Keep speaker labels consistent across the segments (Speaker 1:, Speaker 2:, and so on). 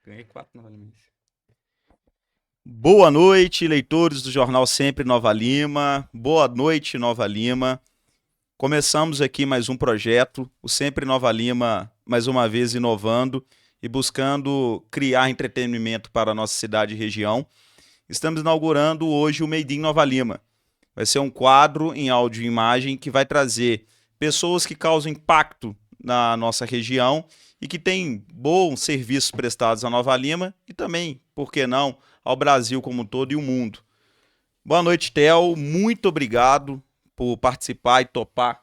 Speaker 1: Ganhei 4 Nova Lima. Boa noite, leitores do jornal Sempre Nova Lima. Boa noite, Nova Lima. Começamos aqui mais um projeto, o Sempre Nova Lima, mais uma vez inovando e buscando criar entretenimento para a nossa cidade e região. Estamos inaugurando hoje o Made in Nova Lima. Vai ser um quadro em áudio e imagem que vai trazer pessoas que causam impacto na nossa região e que têm bons serviços prestados à Nova Lima e também, por que não, ao Brasil como um todo e o mundo. Boa noite, Theo. Muito obrigado por participar e topar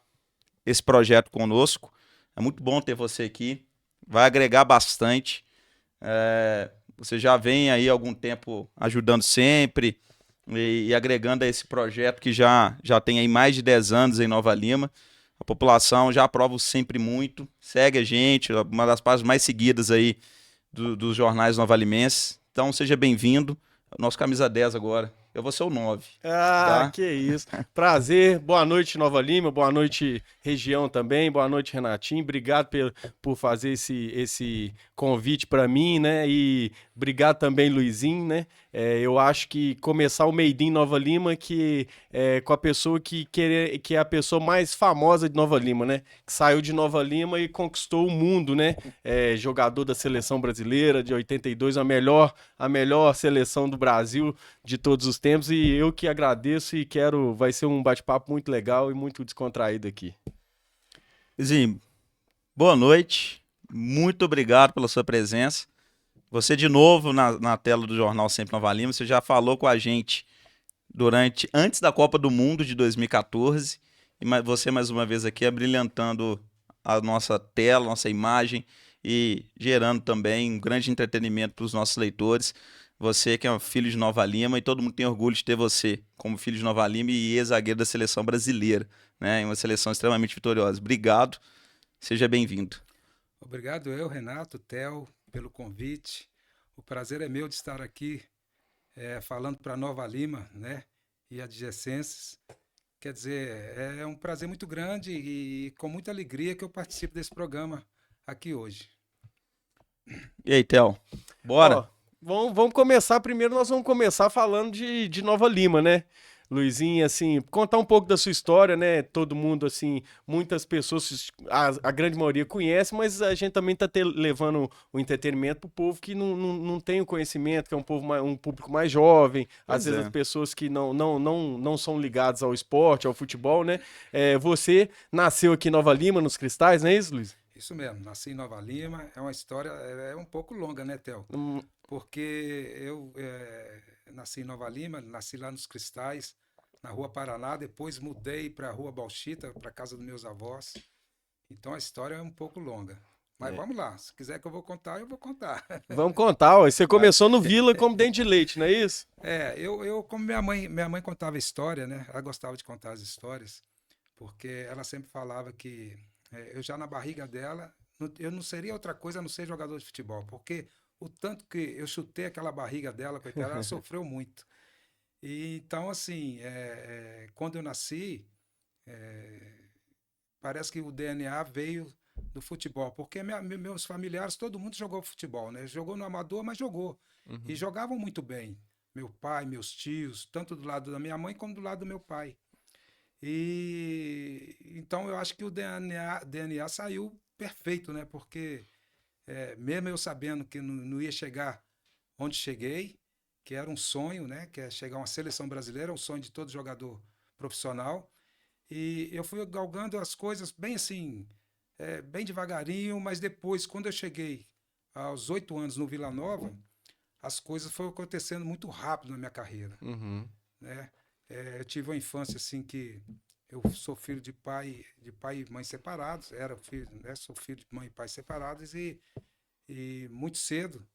Speaker 1: esse projeto conosco. É muito bom ter você aqui. Vai agregar bastante. Você já vem aí há algum tempo ajudando sempre e agregando a esse projeto que já tem aí mais de 10 anos em Nova Lima. A população já aprova sempre muito, segue a gente, uma das páginas mais seguidas aí dos jornais novalimenses. Então seja bem-vindo. Nosso camisa 10 agora. Eu vou ser o 9,
Speaker 2: Ah,
Speaker 1: tá?
Speaker 2: que isso. Prazer. Boa noite, Nova Lima. Boa noite, região também. Boa noite, Renatinho. Obrigado por fazer esse convite para mim, né? E obrigado também, Luizinho, né? Eu acho que começar o Made in Nova Lima que com a pessoa que é a pessoa mais famosa de Nova Lima, né? Que saiu de Nova Lima e conquistou o mundo, né? Jogador da seleção brasileira de 82, a melhor seleção do Brasil de todos os tempos, e eu que agradeço e vai ser um bate-papo muito legal e muito descontraído aqui.
Speaker 1: Zinho, boa noite. Muito obrigado pela sua presença. Você de novo na tela do jornal Sempre Nova Lima. Você já falou com a gente antes da Copa do Mundo de 2014 e você mais uma vez aqui abrilhantando a nossa tela, nossa imagem e gerando também um grande entretenimento para os nossos leitores. Você que é um filho de Nova Lima e todo mundo tem orgulho de ter você como filho de Nova Lima e ex-zagueiro da seleção brasileira, né? Uma seleção extremamente vitoriosa. Obrigado, seja bem-vindo.
Speaker 3: Obrigado eu, Renato, Theo, pelo convite. O prazer é meu de estar aqui falando para Nova Lima, né, e adjacências. Quer dizer, é um prazer muito grande e com muita alegria que eu participo desse programa aqui hoje.
Speaker 1: E aí, Theo?
Speaker 2: Ó,
Speaker 1: Bora?
Speaker 2: vamos começar primeiro, nós vamos começar falando de Nova Lima, né? Luizinho, assim, contar um pouco da sua história, né? Todo mundo, assim, muitas pessoas, a grande maioria conhece, mas a gente também tá levando o entretenimento pro povo que não tem o conhecimento, que é um público mais jovem, às
Speaker 1: Pois
Speaker 2: vezes as
Speaker 1: é.
Speaker 2: pessoas que não são ligadas ao esporte, ao futebol, né? Você nasceu aqui em Nova Lima, nos Cristais, não é isso, Luiz?
Speaker 3: Isso mesmo, nasci em Nova Lima, é uma história um pouco longa, né, Theo?
Speaker 2: Hum.
Speaker 3: Porque eu nasci em Nova Lima, nasci lá nos Cristais, na Rua Paraná, depois mudei para a Rua Bauxita, para a casa dos meus avós. Então a história é um pouco longa. Mas
Speaker 2: É.
Speaker 3: vamos lá, se quiser que eu vou contar, eu vou contar.
Speaker 2: Vamos contar, ó. Você
Speaker 1: Vai.
Speaker 2: começou no Vila como dente de leite, não é isso?
Speaker 3: Eu como minha mãe contava história, né? Ela gostava de contar as histórias, porque ela sempre falava que eu já na barriga dela, eu não seria outra coisa a não ser jogador de futebol, porque o tanto que eu chutei aquela barriga dela, coitada, ela sofreu muito. E, então, assim, quando eu nasci, parece que o DNA veio do futebol, porque meus familiares, todo mundo jogou futebol, né? Jogou no amador, mas jogou. E
Speaker 2: Uhum.
Speaker 3: jogavam muito bem. Meu pai, meus tios, tanto do lado da minha mãe como do lado do meu pai. E então eu acho que o DNA saiu perfeito, né? Porque mesmo eu sabendo que não ia chegar onde cheguei, que era um sonho, né? Que é chegar a uma seleção brasileira, um sonho de todo jogador profissional. E eu fui galgando as coisas bem assim, bem devagarinho, mas depois, quando eu cheguei aos 8 anos no Vila Nova, as coisas foram acontecendo muito rápido na minha carreira,
Speaker 2: Uhum.
Speaker 3: né? Eu tive uma infância assim que eu sou filho de pai e mãe separados, era filho, né? Sou filho de mãe e pai separados e muito cedo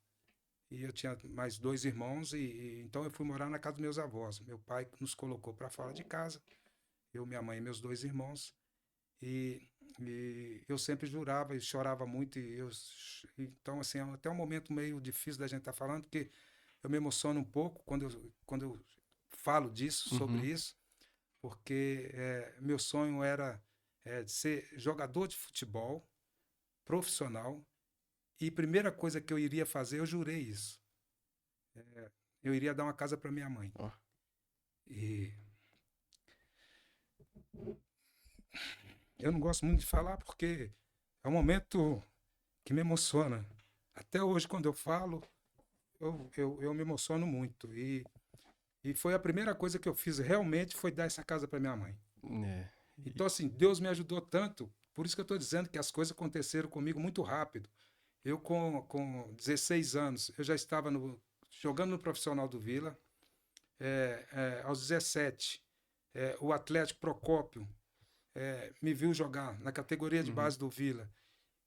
Speaker 3: e eu tinha mais dois irmãos e então eu fui morar na casa dos meus avós. Meu pai nos colocou para fora de casa, eu, minha mãe e meus dois irmãos. E, e eu sempre jurava e chorava muito. Então, assim, é até um momento meio difícil da gente estar falando, porque eu me emociono um pouco quando eu falo disso, sobre
Speaker 2: Uhum.
Speaker 3: isso, porque meu sonho era de ser jogador de futebol profissional E a primeira coisa que eu iria fazer, eu jurei isso. Eu iria dar uma casa para minha mãe.
Speaker 2: Ó.
Speaker 3: E eu não gosto muito de falar porque é um momento que me emociona. Até hoje, quando eu falo, eu me emociono muito. E foi a primeira coisa que eu fiz realmente, foi dar essa casa para minha mãe.
Speaker 2: É.
Speaker 3: Então, assim, Deus me ajudou tanto. Por isso que eu estou dizendo que as coisas aconteceram comigo muito rápido. Eu, com 16 anos, eu já estava jogando no profissional do Vila. Aos 17, o Atlético Procópio me viu jogar na categoria de base do Vila.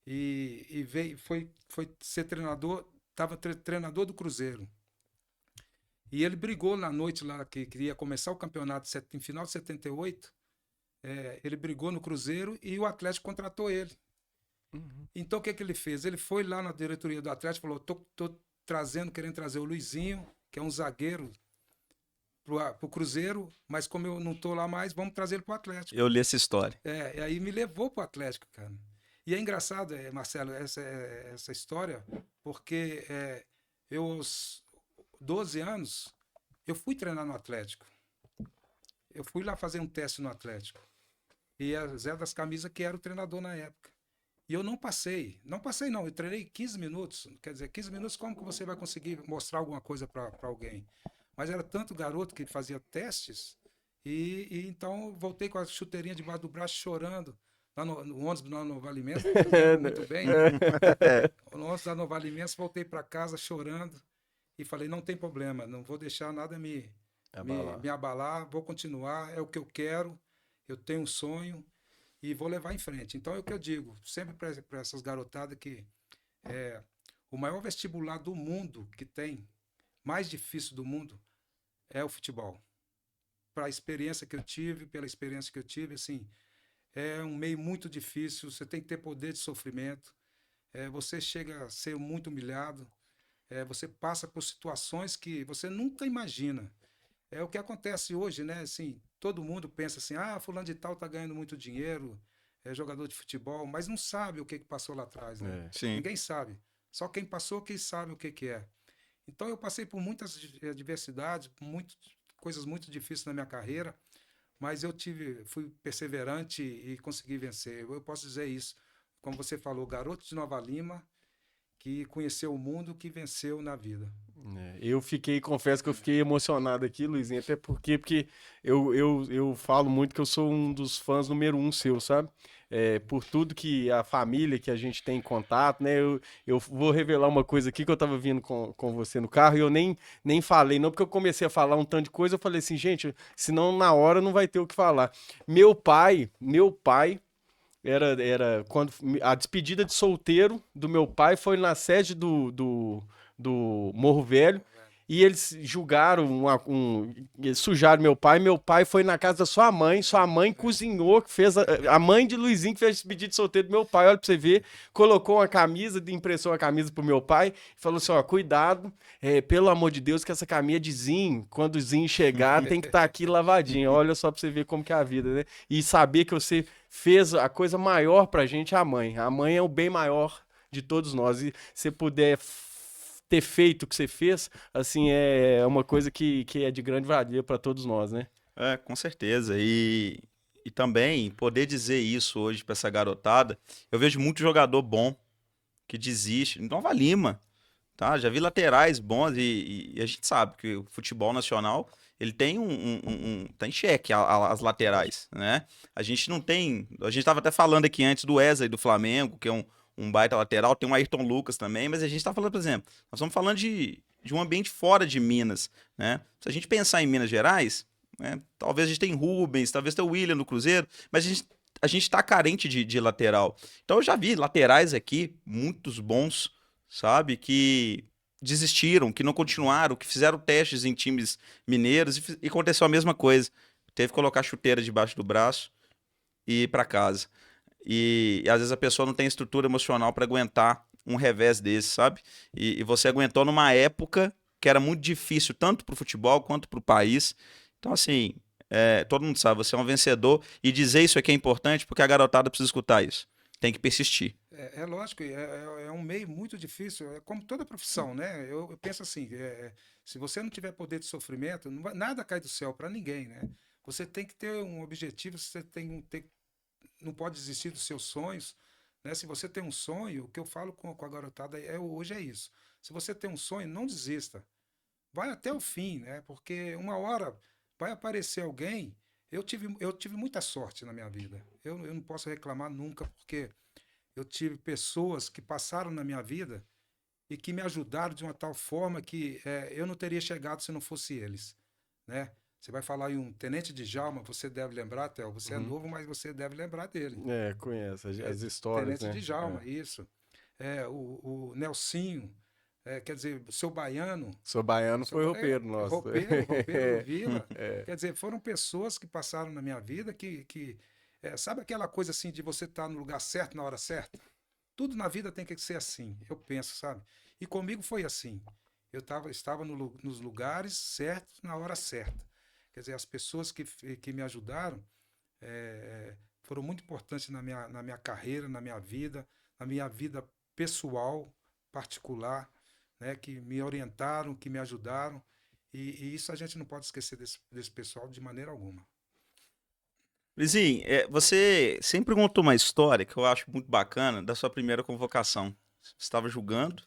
Speaker 3: E veio, foi ser treinador, estava treinador do Cruzeiro. E ele brigou na noite lá, que queria começar o campeonato em final de 78. Ele brigou no Cruzeiro e o Atlético contratou ele. Então o que ele fez? Ele foi lá na diretoria do Atlético e falou: tô querendo trazer o Luizinho, que é um zagueiro, pro Cruzeiro, mas como eu não tô lá mais, vamos trazer ele pro Atlético.
Speaker 1: Eu li essa história.
Speaker 3: E aí me levou pro Atlético, cara. E é engraçado, Marcelo, essa história, porque eu, aos 12 anos, eu fui treinar no Atlético. Eu fui lá fazer um teste no Atlético. E a Zé das Camisas, que era o treinador na época. E eu não passei. Não passei, não. Eu treinei 15 minutos. Quer dizer, 15 minutos, como que você vai conseguir mostrar alguma coisa para alguém? Mas era tanto garoto que fazia testes. E então voltei com a chuteirinha debaixo do braço, chorando. Lá no ônibus da Nova Alimentos. Muito bem. No ônibus da Nova Alimentos, voltei para casa chorando. E falei: não tem problema. Não vou deixar nada me abalar. Vou continuar. É o que eu quero. Eu tenho um sonho. E vou levar em frente. Então é o que eu digo, sempre para essas garotadas, que o maior vestibular do mundo que tem, mais difícil do mundo, é o futebol. Para a experiência que eu tive, pela experiência que eu tive, assim, é um meio muito difícil, você tem que ter poder de sofrimento, você chega a ser muito humilhado, você passa por situações que você nunca imagina. É o que acontece hoje, né? Assim, todo mundo pensa assim: fulano de tal tá ganhando muito dinheiro, é jogador de futebol, mas não sabe o que passou lá atrás, né? Ninguém sabe. Só quem passou que sabe o que é. Então eu passei por muitas adversidades, coisas muito difíceis na minha carreira, mas fui perseverante e consegui vencer. Eu posso dizer isso. Como você falou, garoto de Nova Lima, que conheceu o mundo, que venceu na vida.
Speaker 2: Confesso que eu fiquei emocionado aqui, Luizinho, até porque eu falo muito que eu sou um dos fãs número 1 seu, sabe? Por tudo que a família que a gente tem em contato, né? Eu vou revelar uma coisa aqui, que eu tava vindo com você no carro e eu nem falei, não, porque eu comecei a falar um tanto de coisa, eu falei assim: gente, senão na hora não vai ter o que falar. Meu pai era quando a despedida de solteiro do meu pai foi na sede do Morro Velho, e eles julgaram, eles sujaram meu pai foi na casa da sua mãe cozinhou, que fez a mãe de Luizinho que fez a despedida de solteiro do meu pai, olha pra você ver, colocou uma camisa, impressou a camisa pro meu pai, e falou assim: ó, cuidado, pelo amor de Deus, que essa camisa é de Zinho, quando o Zinho chegar tem que estar aqui lavadinha, olha só pra você ver como que é a vida, né? E saber que você fez a coisa maior pra gente, a mãe é o bem maior de todos nós, e se puder ter feito o que você fez, assim, é uma coisa que é de grande valia para todos nós, né?
Speaker 1: Com certeza. E também poder dizer isso hoje para essa garotada, eu vejo muito jogador bom que desiste. Nova Lima, tá? Já vi laterais bons e a gente sabe que o futebol nacional, ele tem tá em xeque as laterais, né? A gente não tem... A gente estava até falando aqui antes do Wesley do Flamengo, que é um baita lateral, tem um Ayrton Lucas também, mas a gente tá falando, por exemplo, nós estamos falando de um ambiente fora de Minas, né? Se a gente pensar em Minas Gerais, né, talvez a gente tenha Rubens, talvez tenha o William no Cruzeiro, mas a gente tá carente de lateral. Então eu já vi laterais aqui, muitos bons, sabe, que desistiram, que não continuaram, que fizeram testes em times mineiros e aconteceu a mesma coisa. Teve que colocar a chuteira debaixo do braço e ir para casa. E às vezes a pessoa não tem estrutura emocional para aguentar um revés desse, sabe? E você aguentou numa época que era muito difícil, tanto pro futebol quanto pro país. Então, assim, todo mundo sabe, você é um vencedor. E dizer isso aqui é importante porque a garotada precisa escutar isso. Tem que persistir.
Speaker 3: É lógico, é um meio muito difícil, é como toda profissão, né? Eu penso assim, se você não tiver poder de sofrimento, nada cai do céu para ninguém, né? Você tem que ter um objetivo, você não pode desistir dos seus sonhos, né? Se você tem um sonho, o que eu falo com a garotada hoje é isso. Se você tem um sonho, não desista. Vai até o fim, né? Porque uma hora vai aparecer alguém. Eu tive muita sorte na minha vida. Eu não posso reclamar nunca, porque eu tive pessoas que passaram na minha vida e que me ajudaram de uma tal forma que eu não teria chegado se não fosse eles, né? Você vai falar em um Tenente Djalma, você deve lembrar, Theo, você é
Speaker 2: Uhum.
Speaker 3: novo, mas você deve lembrar dele.
Speaker 2: É, conheço as histórias,
Speaker 3: Tenente
Speaker 2: né?
Speaker 3: Djalma, isso. O Nelsinho, quer dizer, o seu Baiano,
Speaker 2: Sou baiano, foi roupeiro nosso.
Speaker 3: roupeiro do Vila.
Speaker 2: É.
Speaker 3: Quer dizer, foram pessoas que passaram na minha vida sabe aquela coisa assim de você estar no lugar certo na hora certa? Tudo na vida tem que ser assim, eu penso, sabe? E comigo foi assim. Estava nos lugares certos na hora certa. Quer dizer, as pessoas que me ajudaram foram muito importantes na minha carreira, na minha vida pessoal, particular, né? Que me orientaram, que me ajudaram. E isso a gente não pode esquecer desse pessoal de maneira alguma.
Speaker 1: Luizinho, você sempre contou uma história que eu acho muito bacana da sua primeira convocação. Você estava julgando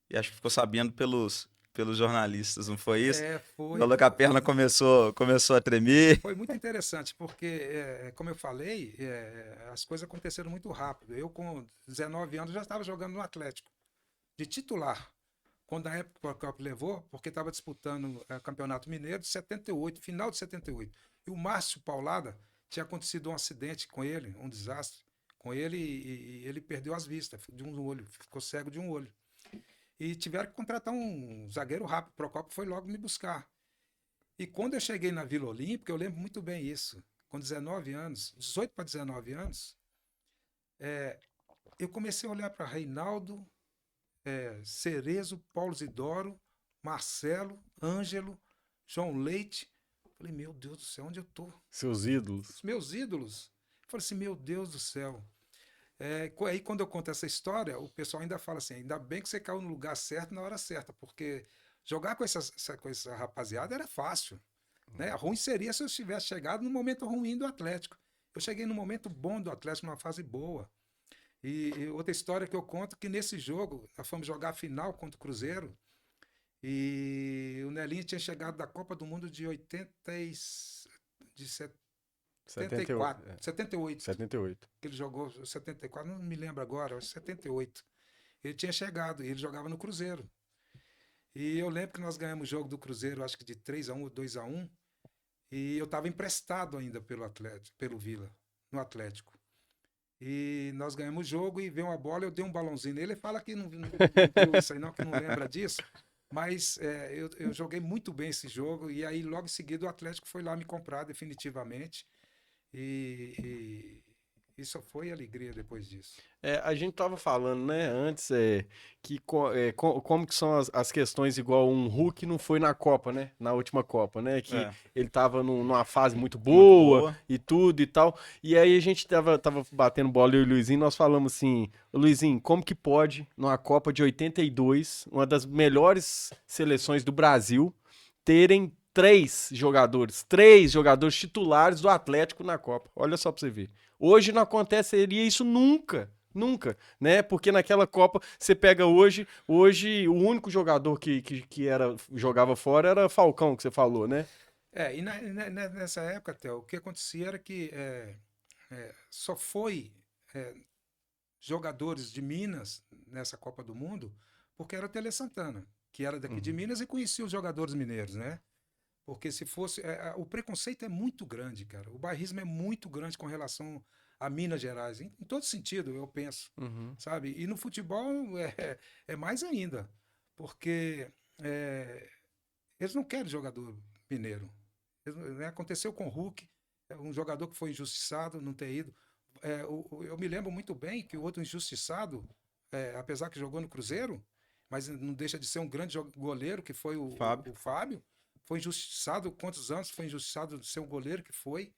Speaker 1: e acho que ficou sabendo pelos jornalistas, não foi isso?
Speaker 3: Foi.
Speaker 1: Falou que a perna começou a tremer.
Speaker 3: Foi muito interessante, porque, como eu falei, as coisas aconteceram muito rápido. Eu, com 19 anos, já estava jogando no Atlético, de titular. Quando a época que o Copa levou, porque estava disputando o Campeonato Mineiro de 78, final de 78. E o Márcio Paulada tinha acontecido um acidente com ele, um desastre com ele, e ele perdeu as vistas de um olho, ficou cego de um olho. E tiveram que contratar um zagueiro rápido. O Procopio foi logo me buscar. E quando eu cheguei na Vila Olímpica, eu lembro muito bem isso. Com 19 anos, 18 para 19 anos, eu comecei a olhar para Reinaldo, Cerezo, Paulo Zidoro, Marcelo, Ângelo, João Leite. Falei, meu Deus do céu, onde eu tô?
Speaker 2: Seus ídolos.
Speaker 3: Os meus ídolos. Falei assim, meu Deus do céu. Aí quando eu conto essa história, o pessoal ainda fala assim, ainda bem que você caiu no lugar certo na hora certa, porque jogar com essa rapaziada era fácil. Né? Ruim seria se eu tivesse chegado no momento ruim do Atlético. Eu cheguei no momento bom do Atlético, numa fase boa. E outra história que eu conto, que nesse jogo, nós fomos jogar a final contra o Cruzeiro, e o Nelinho tinha chegado da Copa do Mundo de 74, 78.
Speaker 2: 78.
Speaker 3: Que ele jogou 74, não me lembro agora, acho que 78. Ele tinha chegado e ele jogava no Cruzeiro. E eu lembro que nós ganhamos o jogo do Cruzeiro, acho que de 3-1 ou 2-1. E eu estava emprestado ainda pelo Vila, no Atlético. E nós ganhamos o jogo e veio uma bola, eu dei um balãozinho nele. Ele fala que não viu isso aí não, que não lembra disso. Mas eu joguei muito bem esse jogo. E aí logo em seguida o Atlético foi lá me comprar definitivamente. E isso foi alegria depois disso.
Speaker 2: A gente tava falando, né, antes, que como que são as questões, igual um Hulk não foi na Copa, né, na última Copa, né, que ele tava numa fase muito boa e tudo e tal, e aí a gente tava batendo bola, eu e o Luizinho, nós falamos assim, Luizinho, como que pode, numa Copa de 82, uma das melhores seleções do Brasil, terem três jogadores titulares do Atlético na Copa? Olha só pra você ver. Hoje não aconteceria isso nunca. Nunca, né? Porque naquela Copa você pega hoje o único jogador que jogava fora era Falcão, que você falou, né?
Speaker 3: E nessa época, Theo, o que acontecia era que só foi jogadores de Minas nessa Copa do Mundo porque era o Tele Santana, que era daqui de Minas e conhecia os jogadores mineiros, né? Porque se fosse. O preconceito é muito grande, cara. O bairrismo é muito grande com relação a Minas Gerais, em todo sentido, eu penso. Sabe? E no futebol é mais ainda. Porque eles não querem jogador mineiro. Aconteceu com o Hulk, um jogador que foi injustiçado, não ter ido. Eu me lembro muito bem que o outro injustiçado, apesar que jogou no Cruzeiro, mas não deixa de ser um grande goleiro, que foi o Fábio. Foi injustiçado, quantos anos foi injustiçado de ser o goleiro que foi?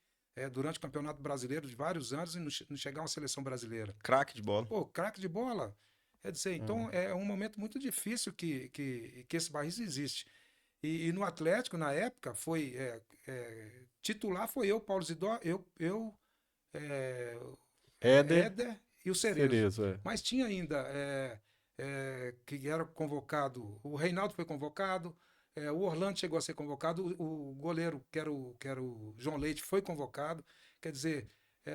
Speaker 3: durante o Campeonato Brasileiro de vários anos e não chegar a uma seleção brasileira.
Speaker 1: Craque de bola.
Speaker 3: Pô, craque de bola. Quer dizer, então é um momento muito difícil que esse país existe. E no Atlético, na época, titular foi eu, Paulo Zidó,
Speaker 2: Éder
Speaker 3: Éder e o Cerezo.
Speaker 2: Cerezo, é.
Speaker 3: Mas tinha ainda que era convocado, o Reinaldo foi convocado, o Orlando chegou a ser convocado, o goleiro, que era o João Leite, foi convocado. Quer dizer,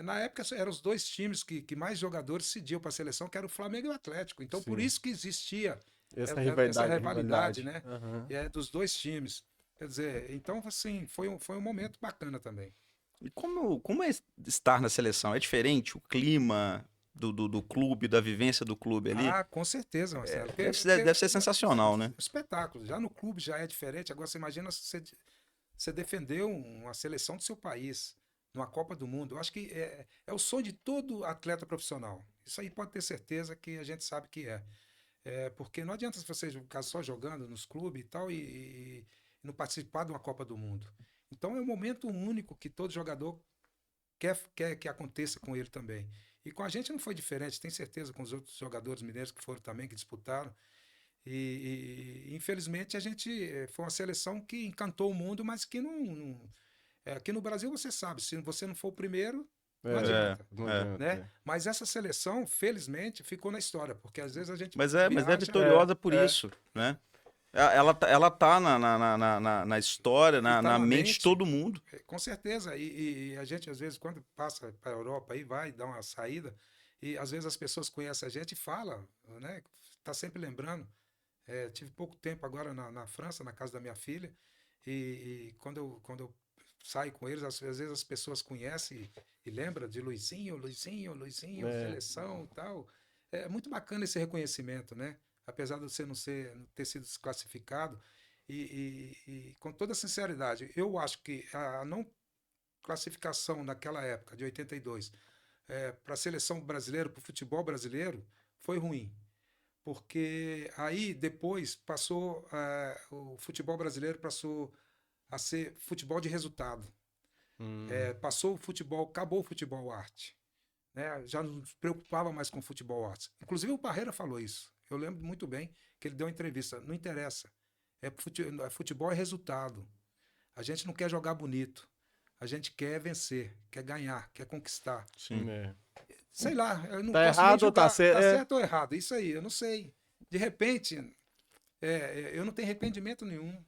Speaker 3: na época eram os dois times que mais jogadores cediam para a seleção, que era o Flamengo e o Atlético. Então,
Speaker 2: Sim.
Speaker 3: por isso que existia
Speaker 2: Essa
Speaker 3: rivalidade, né?
Speaker 2: Uhum.
Speaker 3: Dos dois times. Quer dizer, então, assim, foi um momento bacana também.
Speaker 1: E como é estar na seleção? É diferente o clima do clube, da vivência do clube ali?
Speaker 3: Ah, com certeza, Marcelo.
Speaker 1: Deve ser sensacional, né?
Speaker 3: Espetáculo. Já no clube já é diferente. Agora você imagina você defender uma seleção do seu país numa Copa do Mundo. Eu acho que é o sonho de todo atleta profissional. Isso aí pode ter certeza que a gente sabe que é. Porque não adianta você ficar só jogando nos clubes e tal e não participar de uma Copa do Mundo. Então é um momento único que todo jogador quer que aconteça com ele também. E com a gente não foi diferente, tenho certeza, com os outros jogadores mineiros que foram também, que disputaram. Infelizmente a gente foi uma seleção que encantou o mundo, mas que aqui no Brasil você sabe, se você não for o primeiro, não adianta.
Speaker 2: Não adianta,
Speaker 3: Né? Mas essa seleção, felizmente, ficou na história, porque às vezes a gente.
Speaker 1: Mas é vitoriosa por isso, né? Ela tá na história, na mente de todo mundo.
Speaker 3: Com certeza. E a gente, às vezes, quando passa para a Europa, aí vai dar uma saída, e às vezes as pessoas conhecem a gente e falam, né? Tá sempre lembrando. Tive pouco tempo agora na França, na casa da minha filha, e quando eu saio com eles, às vezes as pessoas conhecem e lembram de Luizinho, seleção e tal. É muito bacana esse reconhecimento, né? Apesar de você não ter sido desclassificado, e com toda sinceridade, eu acho que a não classificação naquela época, de 82, para a seleção brasileira, para o futebol brasileiro, foi ruim. Porque aí depois o futebol brasileiro passou a ser futebol de resultado. Passou o futebol, acabou o futebol arte. Né? Já não se preocupava mais com o futebol arte. Inclusive o Parreira falou isso. Eu lembro muito bem que ele deu uma entrevista. Não interessa. Futebol é resultado. A gente não quer jogar bonito. A gente quer vencer, quer ganhar, quer conquistar.
Speaker 1: Sim.
Speaker 3: Sei lá, eu não
Speaker 2: tá
Speaker 3: posso
Speaker 2: errado
Speaker 3: nem julgar,
Speaker 2: ou tá certo?
Speaker 3: Tá certo ou errado, isso aí, eu não sei. De repente, eu não tenho arrependimento nenhum.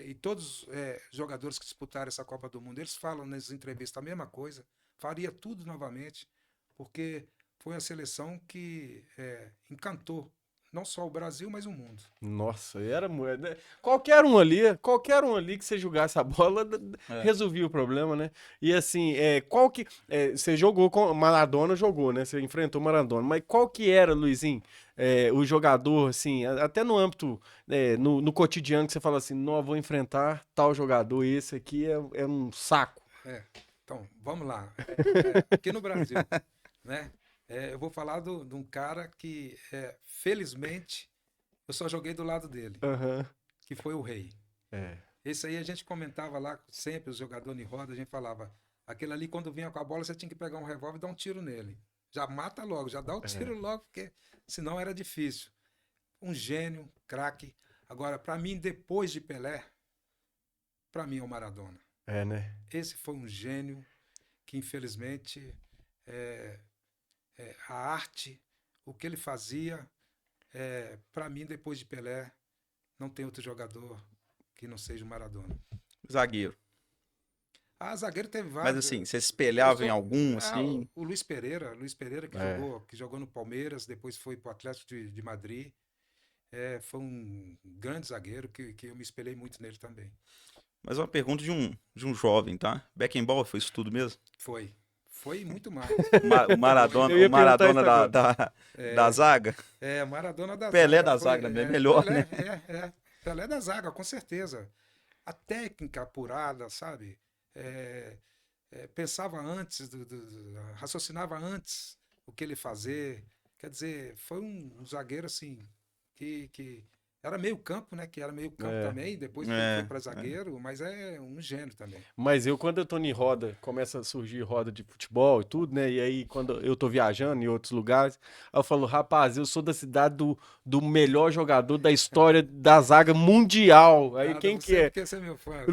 Speaker 3: E todos os jogadores que disputaram essa Copa do Mundo, eles falam nas entrevistas a mesma coisa. Faria tudo novamente, porque foi a seleção que encantou não só o Brasil, mas o mundo.
Speaker 2: Nossa, era muito. Né? Qualquer um ali que você jogasse a bola, resolvia o problema, né? E assim, você jogou com. Maradona jogou, né? Você enfrentou Maradona. Mas qual que era, Luizinho, o jogador, assim, até no âmbito, no cotidiano, que você fala assim, não, vou enfrentar tal jogador, esse aqui é um saco.
Speaker 3: Então, vamos lá. Aqui no Brasil, né? Eu vou falar de um cara que, felizmente, eu só joguei do lado dele, que foi o Rei. Esse aí a gente comentava lá, sempre, os jogadores em roda, a gente falava, aquele ali, quando vinha com a bola, você tinha que pegar um revólver e dar um tiro nele. Já mata logo, já dá o tiro logo, porque senão era difícil. Um gênio, craque. Agora, para mim, depois de Pelé, para mim é o Maradona.
Speaker 2: Né?
Speaker 3: Esse foi um gênio que, infelizmente, a arte, o que ele fazia, para mim, depois de Pelé, não tem outro jogador que não seja o Maradona.
Speaker 1: Zagueiro.
Speaker 3: Zagueiro teve vários.
Speaker 1: Mas assim, você se espelhava em algum, assim?
Speaker 3: O Luiz Pereira que jogou no Palmeiras, depois foi para o Atlético de Madrid. Foi um grande zagueiro que eu me espelhei muito nele também.
Speaker 1: Mas uma pergunta de um jovem, tá? Beckenbauer foi isso tudo mesmo?
Speaker 3: Foi muito mais.
Speaker 1: O Maradona da zaga?
Speaker 3: Maradona da
Speaker 1: Pelé
Speaker 3: zaga.
Speaker 1: Da zaga, é melhor,
Speaker 3: Pelé,
Speaker 1: né?
Speaker 3: Pelé da zaga, com certeza. A técnica apurada, sabe? Pensava antes, raciocinava antes o que ele fazer. Quer dizer, foi um zagueiro assim que Era meio campo, né? Que era meio campo também. Depois foi para zagueiro, mas é um gênio também.
Speaker 2: Mas quando eu tô em roda, começa a surgir roda de futebol e tudo, né? E aí, quando eu tô viajando em outros lugares, aí eu falo, rapaz, eu sou da cidade do melhor jogador da história da zaga mundial. Aí quem que é?
Speaker 3: Porque você é meu fã.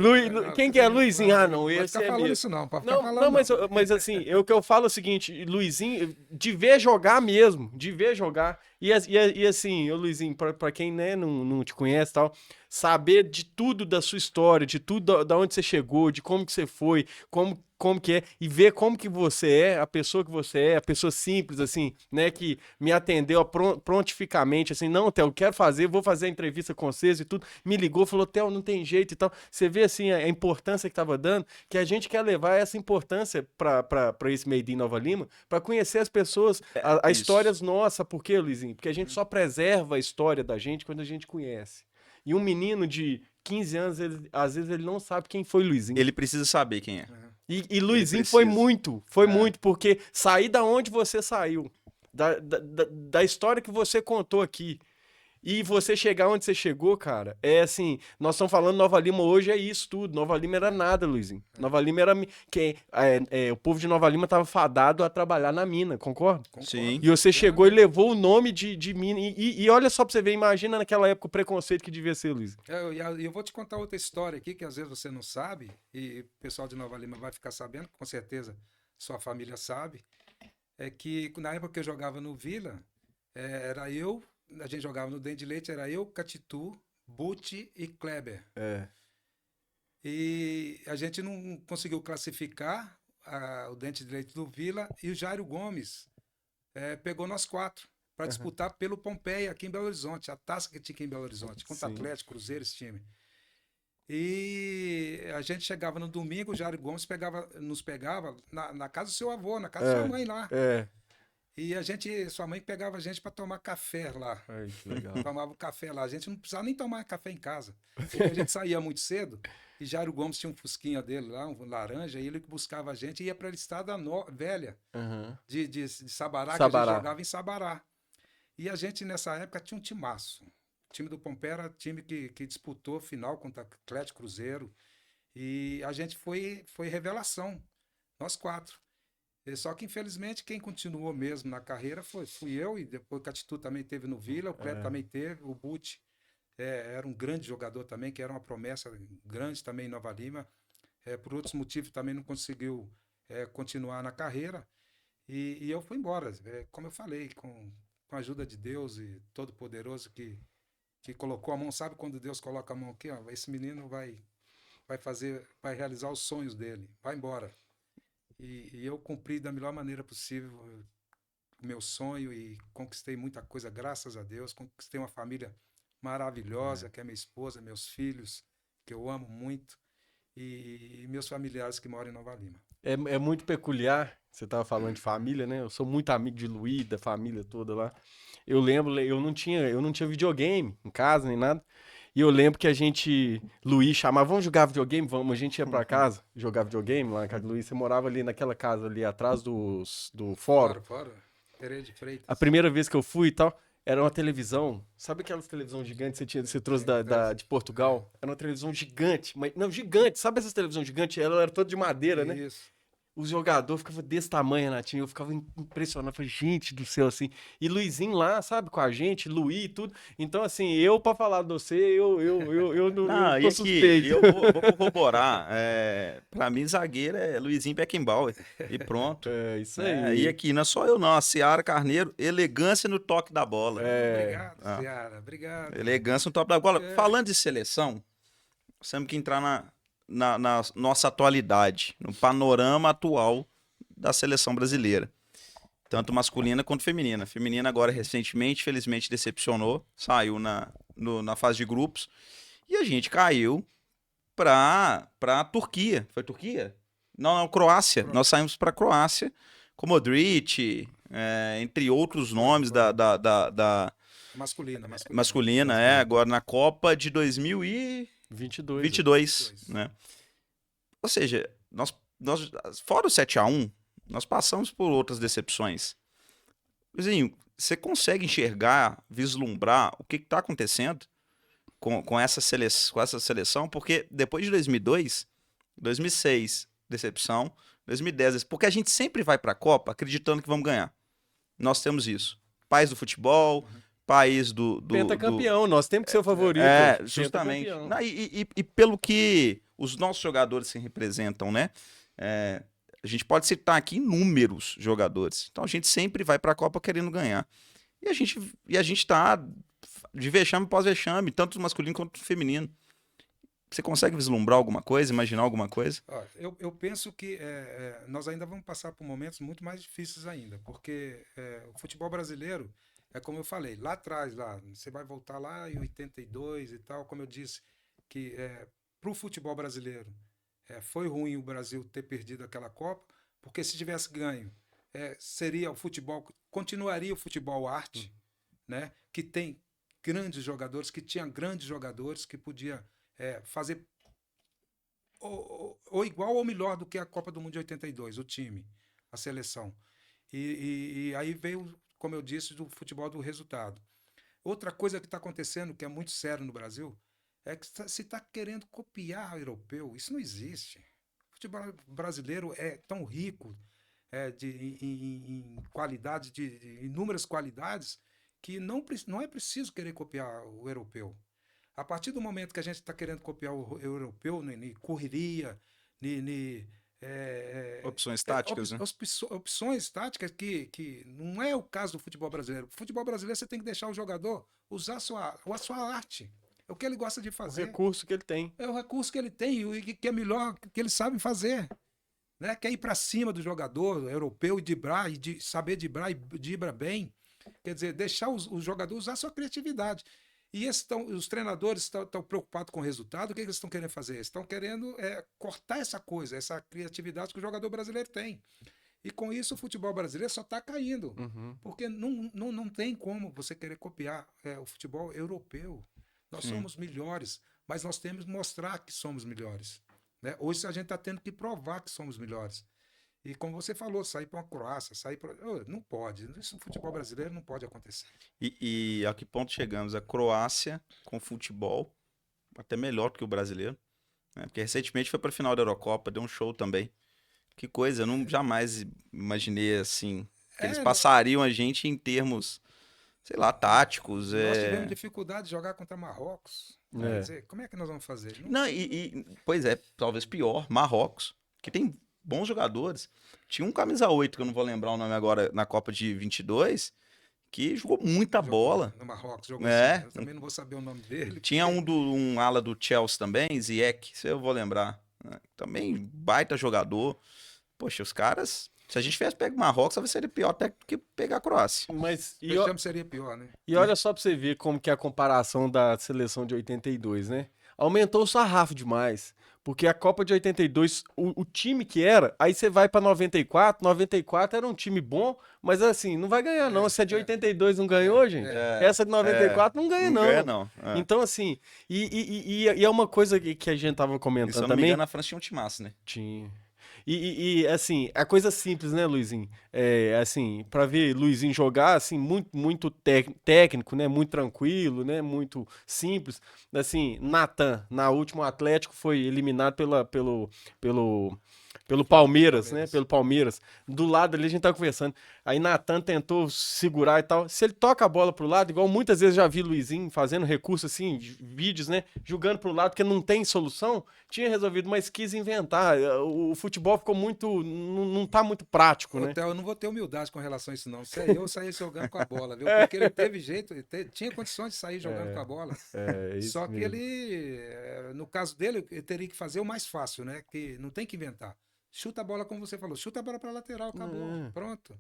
Speaker 2: Quem que é? Luizinho? Ah, não, esse é
Speaker 3: falando
Speaker 2: mesmo.
Speaker 3: isso não, pode ficar falando
Speaker 2: Não, mas assim, o que eu falo é o seguinte, Luizinho, de ver jogar mesmo, de ver jogar. E assim, Luizinho, pra quem né, não te conhece e tal, saber de tudo da sua história, de tudo da onde você chegou, de como que você foi, como que é, e ver como que você é, a pessoa que você é, a pessoa simples, assim, né, que me atendeu prontificamente, assim, não, Theo, quero fazer, vou fazer a entrevista com vocês e tudo, me ligou, falou, Theo, não tem jeito e tal. Você vê, assim, a importância que tava dando, que a gente quer levar essa importância pra esse Made in Nova Lima, pra conhecer as pessoas, as histórias nossas. Por quê, Luizinho? Porque a gente só preserva a história da gente quando a gente conhece. E um menino de 15 anos, às vezes ele não sabe quem foi Luizinho.
Speaker 1: Ele precisa saber quem é.
Speaker 2: E Luizinho foi muito, porque sair da onde você saiu, da história que você contou aqui, e você chegar onde você chegou, cara, é assim, nós estamos falando Nova Lima hoje, é isso tudo. Nova Lima era nada, Luizinho. Nova Lima era... o povo de Nova Lima estava fadado a trabalhar na mina, concorda?
Speaker 1: Sim.
Speaker 2: E você chegou e levou o nome de mina. E olha só pra você ver, imagina naquela época o preconceito que devia ser, Luiz.
Speaker 3: Eu vou te contar outra história aqui, que às vezes você não sabe, e o pessoal de Nova Lima vai ficar sabendo, com certeza sua família sabe, é que na época que eu jogava no Vila, era eu... A gente jogava no Dente de Leite, era eu, Catitu, Butti e Kleber. E a gente não conseguiu classificar o Dente de Leite do Vila, e o Jairo Gomes pegou nós 4 para disputar pelo Pompeia aqui em Belo Horizonte, a taça que tinha aqui em Belo Horizonte, contra Atlético, Cruzeiro, esse time. E a gente chegava no domingo, o Jairo Gomes nos pegava na casa do seu avô, na casa da sua mãe lá. E sua mãe pegava a gente para tomar café lá.
Speaker 2: Ai, que legal.
Speaker 3: Tomava o café lá. A gente não precisava nem tomar café em casa. Porque a gente saía muito cedo e Jairo Gomes tinha um fusquinha dele lá, um laranja, e ele buscava a gente e ia para a estrada velha de Sabará, que a gente jogava em Sabará. E a gente, nessa época, tinha um timaço. O time do Pompeia era time que disputou final contra Atlético, Cruzeiro. E a gente foi revelação, nós 4. Só que, infelizmente, quem continuou mesmo na carreira fui eu, e depois o Catitu também teve no Vila, o Kleber também teve, o Butti era um grande jogador também, que era uma promessa grande também em Nova Lima. Por outros motivos também não conseguiu continuar na carreira, e eu fui embora. Como eu falei, com a ajuda de Deus e Todo-Poderoso que colocou a mão, sabe quando Deus coloca a mão aqui, ó, esse menino vai vai realizar os sonhos dele, vai embora. E eu cumpri da melhor maneira possível o meu sonho e conquistei muita coisa, graças a Deus. Conquistei uma família maravilhosa, que é minha esposa, meus filhos, que eu amo muito, e meus familiares que moram em Nova Lima.
Speaker 2: É muito peculiar, você estava falando de família, né? Eu sou muito amigo de Luiz, da família toda lá. Eu lembro, eu não tinha videogame em casa, nem nada. E eu lembro que Luiz chamava, vamos jogar videogame? Vamos, a gente ia pra casa jogar videogame lá na casa do Luiz. Você morava ali naquela casa ali atrás do fórum.
Speaker 3: Fora. Pereira de Freitas.
Speaker 2: A primeira vez que eu fui e tal, era uma televisão. Sabe aquelas televisão gigantes que você trouxe de Portugal? Era uma televisão gigante. Não, gigante. Sabe essas televisões gigantes? Ela era toda de madeira, né?
Speaker 3: Isso.
Speaker 2: Os jogadores ficavam desse tamanho, Renatinho. Eu ficava impressionado. Falei, gente do céu, assim. E Luizinho lá, sabe, com a gente, Luiz e tudo. Então, assim, eu, pra falar de você, eu não tô suspeito.
Speaker 1: Eu vou corroborar. Pra mim, zagueiro é Luizinho Beckenbauer. E pronto.
Speaker 2: É, isso aí.
Speaker 1: E aqui, não é só eu, não. A Seara Carneiro, elegância no toque da bola.
Speaker 3: Obrigado, Seara. Obrigado.
Speaker 1: Elegância no toque da bola. Falando de seleção, nós temos que entrar na nossa atualidade, no panorama atual da seleção brasileira, tanto masculina quanto feminina. Feminina agora recentemente, felizmente decepcionou, saiu na fase de grupos, e a gente caiu para Turquia. Foi Turquia? Não, Croácia. Nós saímos para Croácia com Modric, entre outros nomes da masculina, agora na Copa de 2022, né? Ou seja, nós fora o 7-1, nós passamos por outras decepções. Luizinho, você consegue enxergar, vislumbrar o que está acontecendo? com essa seleção, porque depois de 2002, 2006, decepção, 2010, porque a gente sempre vai para a Copa acreditando que vamos ganhar. Nós temos isso. País do futebol, país do
Speaker 2: Pentacampeão, nós temos que ser o favorito.
Speaker 1: Justamente. Não, e pelo que os nossos jogadores se representam, né? A gente pode citar aqui inúmeros jogadores. Então a gente sempre vai para a Copa querendo ganhar. E a gente tá de vexame pós vexame, tanto masculino quanto feminino. Você consegue vislumbrar alguma coisa, imaginar alguma coisa?
Speaker 3: Eu penso que nós ainda vamos passar por momentos muito mais difíceis ainda, porque o futebol brasileiro, como eu falei, lá atrás, você vai voltar lá em 82 e tal, como eu disse, que para o futebol brasileiro foi ruim o Brasil ter perdido aquela Copa, porque se tivesse ganho, seria o futebol, continuaria o futebol arte, né? Que tem grandes jogadores, que tinha grandes jogadores que podia fazer ou igual ou melhor do que a Copa do Mundo de 82, o time, a seleção. E aí veio, como eu disse, do futebol do resultado. Outra coisa que está acontecendo, que é muito sério no Brasil, é que se está querendo copiar o europeu. Isso não existe. O futebol brasileiro é tão rico em qualidade, de inúmeras qualidades, que não é preciso querer copiar o europeu. A partir do momento que a gente está querendo copiar o europeu, correria,
Speaker 1: opções táticas, né?
Speaker 3: Opções táticas que não é o caso do futebol brasileiro. O futebol brasileiro você tem que deixar o jogador usar a sua arte. É o que ele gosta de fazer.
Speaker 2: O recurso que ele tem.
Speaker 3: É o recurso que ele tem e que é melhor que ele sabe fazer. Né? Quer ir para cima do jogador europeu e driblar, e saber driblar e dribla bem. Quer dizer, deixar o jogador usar a sua criatividade. E os treinadores estão preocupados com o resultado. O que eles estão querendo fazer? Eles estão querendo cortar essa coisa, essa criatividade que o jogador brasileiro tem. E com isso o futebol brasileiro só está caindo. Porque não tem como você querer copiar o futebol europeu. Nós somos melhores, mas nós temos que mostrar que somos melhores. Né? Hoje a gente está tendo que provar que somos melhores. E como você falou, sair para uma Croácia, não pode. Isso no futebol brasileiro não pode acontecer.
Speaker 1: E a que ponto chegamos? A Croácia com futebol até melhor do que o brasileiro. Né? Porque recentemente foi para a final da Eurocopa, deu um show também. Que coisa, eu jamais imaginei assim, que eles passariam a gente em termos, sei lá, táticos.
Speaker 3: Nós tivemos dificuldade de jogar contra Marrocos. Quer dizer, como é que nós vamos fazer?
Speaker 1: Pois é, talvez pior, Marrocos, que tem bons jogadores. Tinha um camisa 8, que eu não vou lembrar o nome agora, na Copa de 22, que jogou muita bola.
Speaker 3: No Marrocos, jogou assim. Eu também não vou saber o nome dele.
Speaker 1: Tinha um ala do Chelsea também, Ziyech, se eu vou lembrar. Também baita jogador. Poxa, os caras... Se a gente tivesse pego o Marrocos, talvez seria pior até que pegar a Croácia.
Speaker 2: Mas
Speaker 3: seria pior, né?
Speaker 2: E olha só pra você ver como que é a comparação da seleção de 82, né? Aumentou o sarrafo demais. Porque a Copa de 82, o time que era, aí você vai pra 94 era um time bom, mas assim, não vai ganhar não. Se a de 82 não ganhou, gente, essa de 94 não ganha não.
Speaker 1: Não ganha não.
Speaker 2: Então assim, e é uma coisa que a gente tava comentando
Speaker 1: também. Se eu
Speaker 2: não
Speaker 1: me engano, a França tinha um timaço, né?
Speaker 2: Tinha. E assim, é coisa simples, né, Luizinho? Assim, pra ver Luizinho jogar, assim, muito técnico, né? Muito tranquilo, né? Muito simples. Assim, Natan, na última Atlético, foi eliminado pelo Palmeiras, né? Pelo Palmeiras. Do lado ali a gente tá conversando. Aí Natan tentou segurar e tal. Se ele toca a bola pro lado, igual muitas vezes já vi Luizinho fazendo recurso assim, vídeos, né? Jogando pro lado, porque não tem solução, tinha resolvido, mas quis inventar. O futebol ficou muito. Não tá muito prático, né?
Speaker 3: Eu não vou ter humildade com relação a isso, não. Se eu sair jogando com a bola, viu? Porque ele teve jeito, tinha condições de sair jogando com a bola. Só que ele, no caso dele, ele teria que fazer o mais fácil, né? Que não tem que inventar. Chuta a bola, como você falou, chuta a bola pra lateral, acabou, pronto.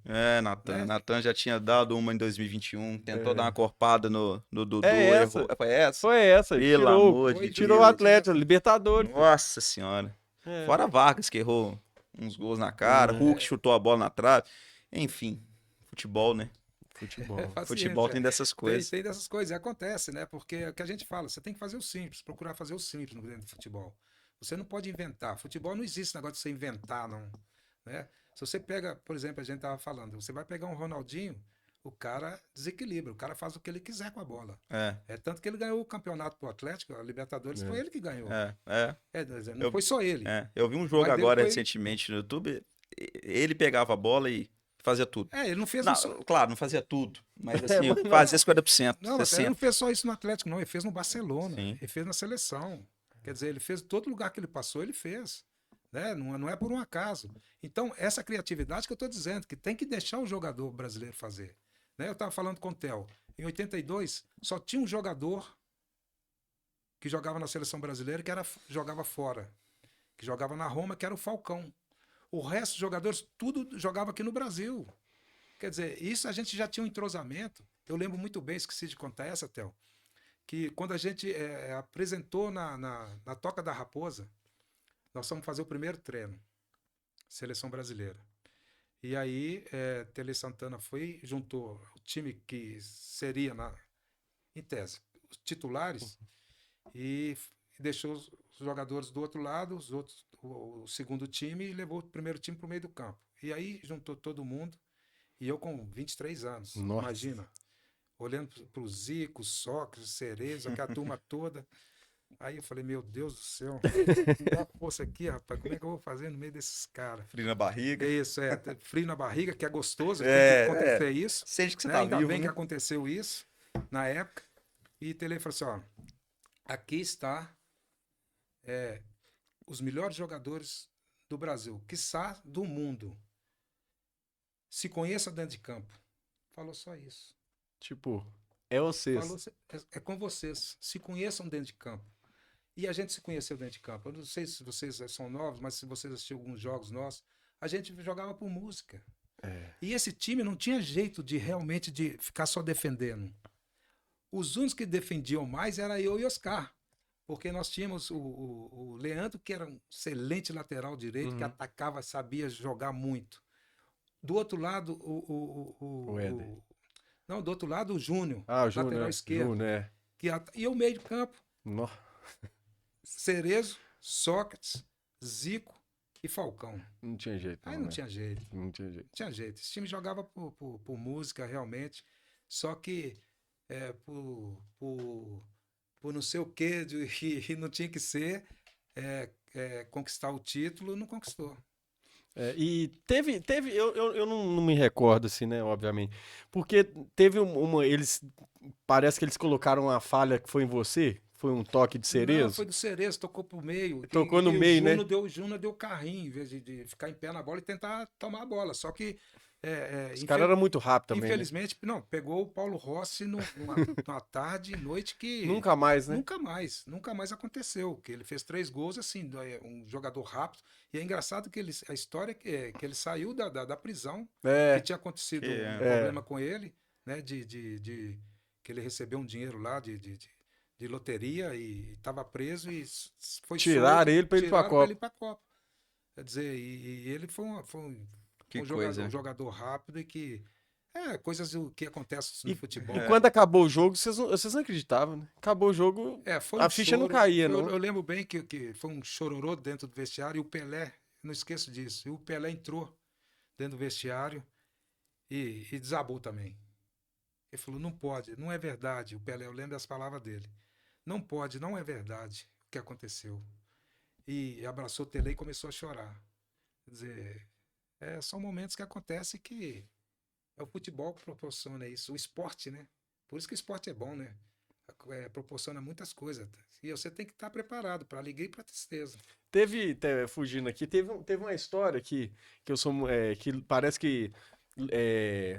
Speaker 1: Natan já tinha dado uma em 2021, tentou dar uma corpada no Dudu,
Speaker 2: essa.
Speaker 1: errou. Foi essa?
Speaker 2: Foi essa.
Speaker 1: Pelo amor de Deus.
Speaker 2: Tirou o Atlético, Libertadores.
Speaker 1: Nossa senhora. Fora Vargas, que errou uns gols na cara, Hulk chutou a bola na trave. Enfim, futebol, né? Futebol tem dessas coisas.
Speaker 3: Tem dessas coisas, e acontece, né? Porque é o que a gente fala, você tem que fazer o simples, procurar fazer o simples dentro do futebol. Você não pode inventar. Futebol não existe negócio de você inventar, não. Né? Se você pega, por exemplo, a gente estava falando, você vai pegar um Ronaldinho, o cara desequilibra, o cara faz o que ele quiser com a bola.
Speaker 1: É,
Speaker 3: É tanto que ele ganhou o campeonato pro Atlético, a Libertadores, foi ele que ganhou.
Speaker 1: é.
Speaker 3: Não foi só ele.
Speaker 1: Eu vi um
Speaker 3: O
Speaker 1: jogo
Speaker 3: pai dele
Speaker 1: agora
Speaker 3: foi-
Speaker 1: recentemente no YouTube, ele pegava a bola e fazia tudo.
Speaker 3: Ele não fez
Speaker 1: Não,
Speaker 3: só.
Speaker 1: claro, não fazia tudo, mas
Speaker 2: É,
Speaker 1: assim,
Speaker 2: mas não-
Speaker 1: fazia 50%,
Speaker 3: Não, mas ele não
Speaker 1: 60%.
Speaker 3: fez só isso no Atlético, não. Ele fez no Barcelona,
Speaker 1: Sim.
Speaker 3: ele fez na seleção. Quer dizer, ele fez todo lugar que ele passou, ele fez. Né? Não é por um acaso. Então, essa criatividade que eu estou dizendo, que tem que deixar o jogador brasileiro fazer. Né? Eu estava falando com o Theo. Em 82, só tinha um jogador que jogava na seleção brasileira que jogava fora. Que jogava na Roma, que era o Falcão. O resto dos jogadores, tudo jogava aqui no Brasil. Quer dizer, isso a gente já tinha um entrosamento. Eu lembro muito bem, esqueci de contar essa, Theo, que quando a gente apresentou na Toca da Raposa, nós fomos fazer o primeiro treino, seleção brasileira. E aí, Tele Santana juntou o time que seria, em tese, os titulares, e deixou os jogadores do outro lado, o segundo time, e levou o primeiro time para o meio do campo. E aí juntou todo mundo, e eu com 23 anos,
Speaker 2: Nossa.
Speaker 3: imagina, olhando para o Zico, Sócrates, Cerezo, aquela turma toda. Aí eu falei, meu Deus do céu, dá força aqui, rapaz, como é que eu vou fazer no meio desses caras?
Speaker 1: Frio na barriga.
Speaker 3: Isso, frio na barriga, que é gostoso, tem
Speaker 1: É,
Speaker 3: que acontecer isso.
Speaker 1: Sente que você
Speaker 3: Né?
Speaker 1: tá
Speaker 3: Ainda
Speaker 1: vivo,
Speaker 3: bem que
Speaker 1: né?
Speaker 3: aconteceu isso na época. E Tele falou assim, ó, aqui está os melhores jogadores do Brasil, quiçá do mundo. Se conheça dentro de campo. Falou só isso.
Speaker 2: Tipo, é vocês.
Speaker 3: Falou, é com vocês. Se conheçam dentro de campo. E a gente se conheceu dentro de campo. Eu não sei se vocês são novos, mas se vocês assistiram alguns jogos nossos, a gente jogava por música. E esse time não tinha jeito de realmente de ficar só defendendo. Os únicos que defendiam mais era eu e Oscar. Porque nós tínhamos o Leandro, que era um excelente lateral direito, que atacava, sabia jogar muito. Do outro lado,
Speaker 2: O Éder.
Speaker 3: Não, do outro lado, o Júnior,
Speaker 2: Ah, o Júnior,
Speaker 3: lateral esquerdo.
Speaker 2: Júnior,
Speaker 3: E o meio de campo,
Speaker 2: No-
Speaker 3: Cerezo, Sócrates, Zico e Falcão.
Speaker 2: Não tinha jeito.
Speaker 3: Aí não
Speaker 2: né?
Speaker 3: tinha jeito.
Speaker 2: Não tinha jeito.
Speaker 3: Não tinha jeito. Esse time jogava por música, realmente. Só que por não sei o quê, e não tinha que ser, conquistar o título, não conquistou.
Speaker 2: E teve eu não me recordo assim, né, obviamente, porque teve parece que eles colocaram uma falha que foi em você, foi um toque de
Speaker 3: Não,
Speaker 2: Cerezo.
Speaker 3: foi do Cerezo, tocou pro meio.
Speaker 2: Tocou no meio, né?
Speaker 3: O Júnior deu carrinho, em vez de ficar em pé na bola e tentar tomar a bola. Só que
Speaker 2: Os caras eram muito rápidos também, né?
Speaker 3: infelizmente, não, pegou o Paulo Rossi numa tarde e noite que...
Speaker 2: Nunca mais, né?
Speaker 3: Nunca mais aconteceu. Que ele fez 3 gols, assim, um jogador rápido. E é engraçado que a história é que ele saiu da prisão, que tinha acontecido um problema com ele, né? Que ele recebeu um dinheiro lá de loteria e estava preso e foi
Speaker 2: Tiraram ele pra ir pra Copa.
Speaker 3: ele ir pra Copa. Quer dizer, e ele foi
Speaker 1: Que
Speaker 3: um
Speaker 1: coisa.
Speaker 3: jogador rápido e que... coisas que acontecem no futebol.
Speaker 2: E quando acabou o jogo, vocês não acreditavam, né? Acabou o jogo,
Speaker 3: Foi
Speaker 2: a
Speaker 3: um
Speaker 2: ficha não
Speaker 3: choro.
Speaker 2: caía, não.
Speaker 3: Eu lembro bem que foi um chororô dentro do vestiário e o Pelé, não esqueço disso, e o Pelé entrou dentro do vestiário e desabou também. Ele falou, não pode, não é verdade. O Pelé, eu lembro das palavras dele. Não pode, não é verdade o que aconteceu. E abraçou o Tele e começou a chorar. Quer dizer, são momentos que acontecem que o futebol que proporciona isso, o esporte, né? Por isso que o esporte é bom, né? Proporciona muitas coisas. E você tem que estar preparado para alegria e para tristeza.
Speaker 2: Fugindo aqui, teve uma história que eu sou, que parece que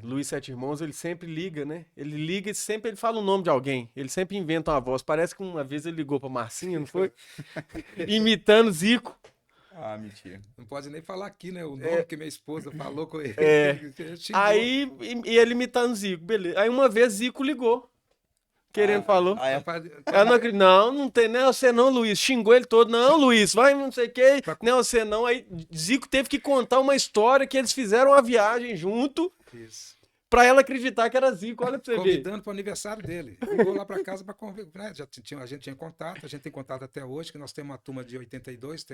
Speaker 2: Luiz Sete Irmãos, ele sempre liga, né? Ele liga e sempre ele fala o nome de alguém. Ele sempre inventa uma voz. Parece que uma vez ele ligou pra Marcinha, não foi? Imitando Zico.
Speaker 1: Ah, mentira.
Speaker 3: Não pode nem falar aqui, né? O nome que minha esposa falou com ele. Xingou.
Speaker 2: Aí, e ele imitando Zico, beleza. Aí uma vez Zico ligou. Querendo, falou. Ela não acredita. Não tem, não é você não, Luiz. Xingou ele todo. Não, Luiz, vai, não sei o quê. Não é você não. Aí Zico teve que contar uma história que eles fizeram uma viagem junto.
Speaker 3: Isso.
Speaker 2: Pra ela acreditar que era Zico. Olha pra você ver.
Speaker 3: Convidando para o aniversário dele. Ligou lá para casa para convidar. Né? A gente tinha contato, a gente tem contato até hoje, que nós temos uma turma de 82,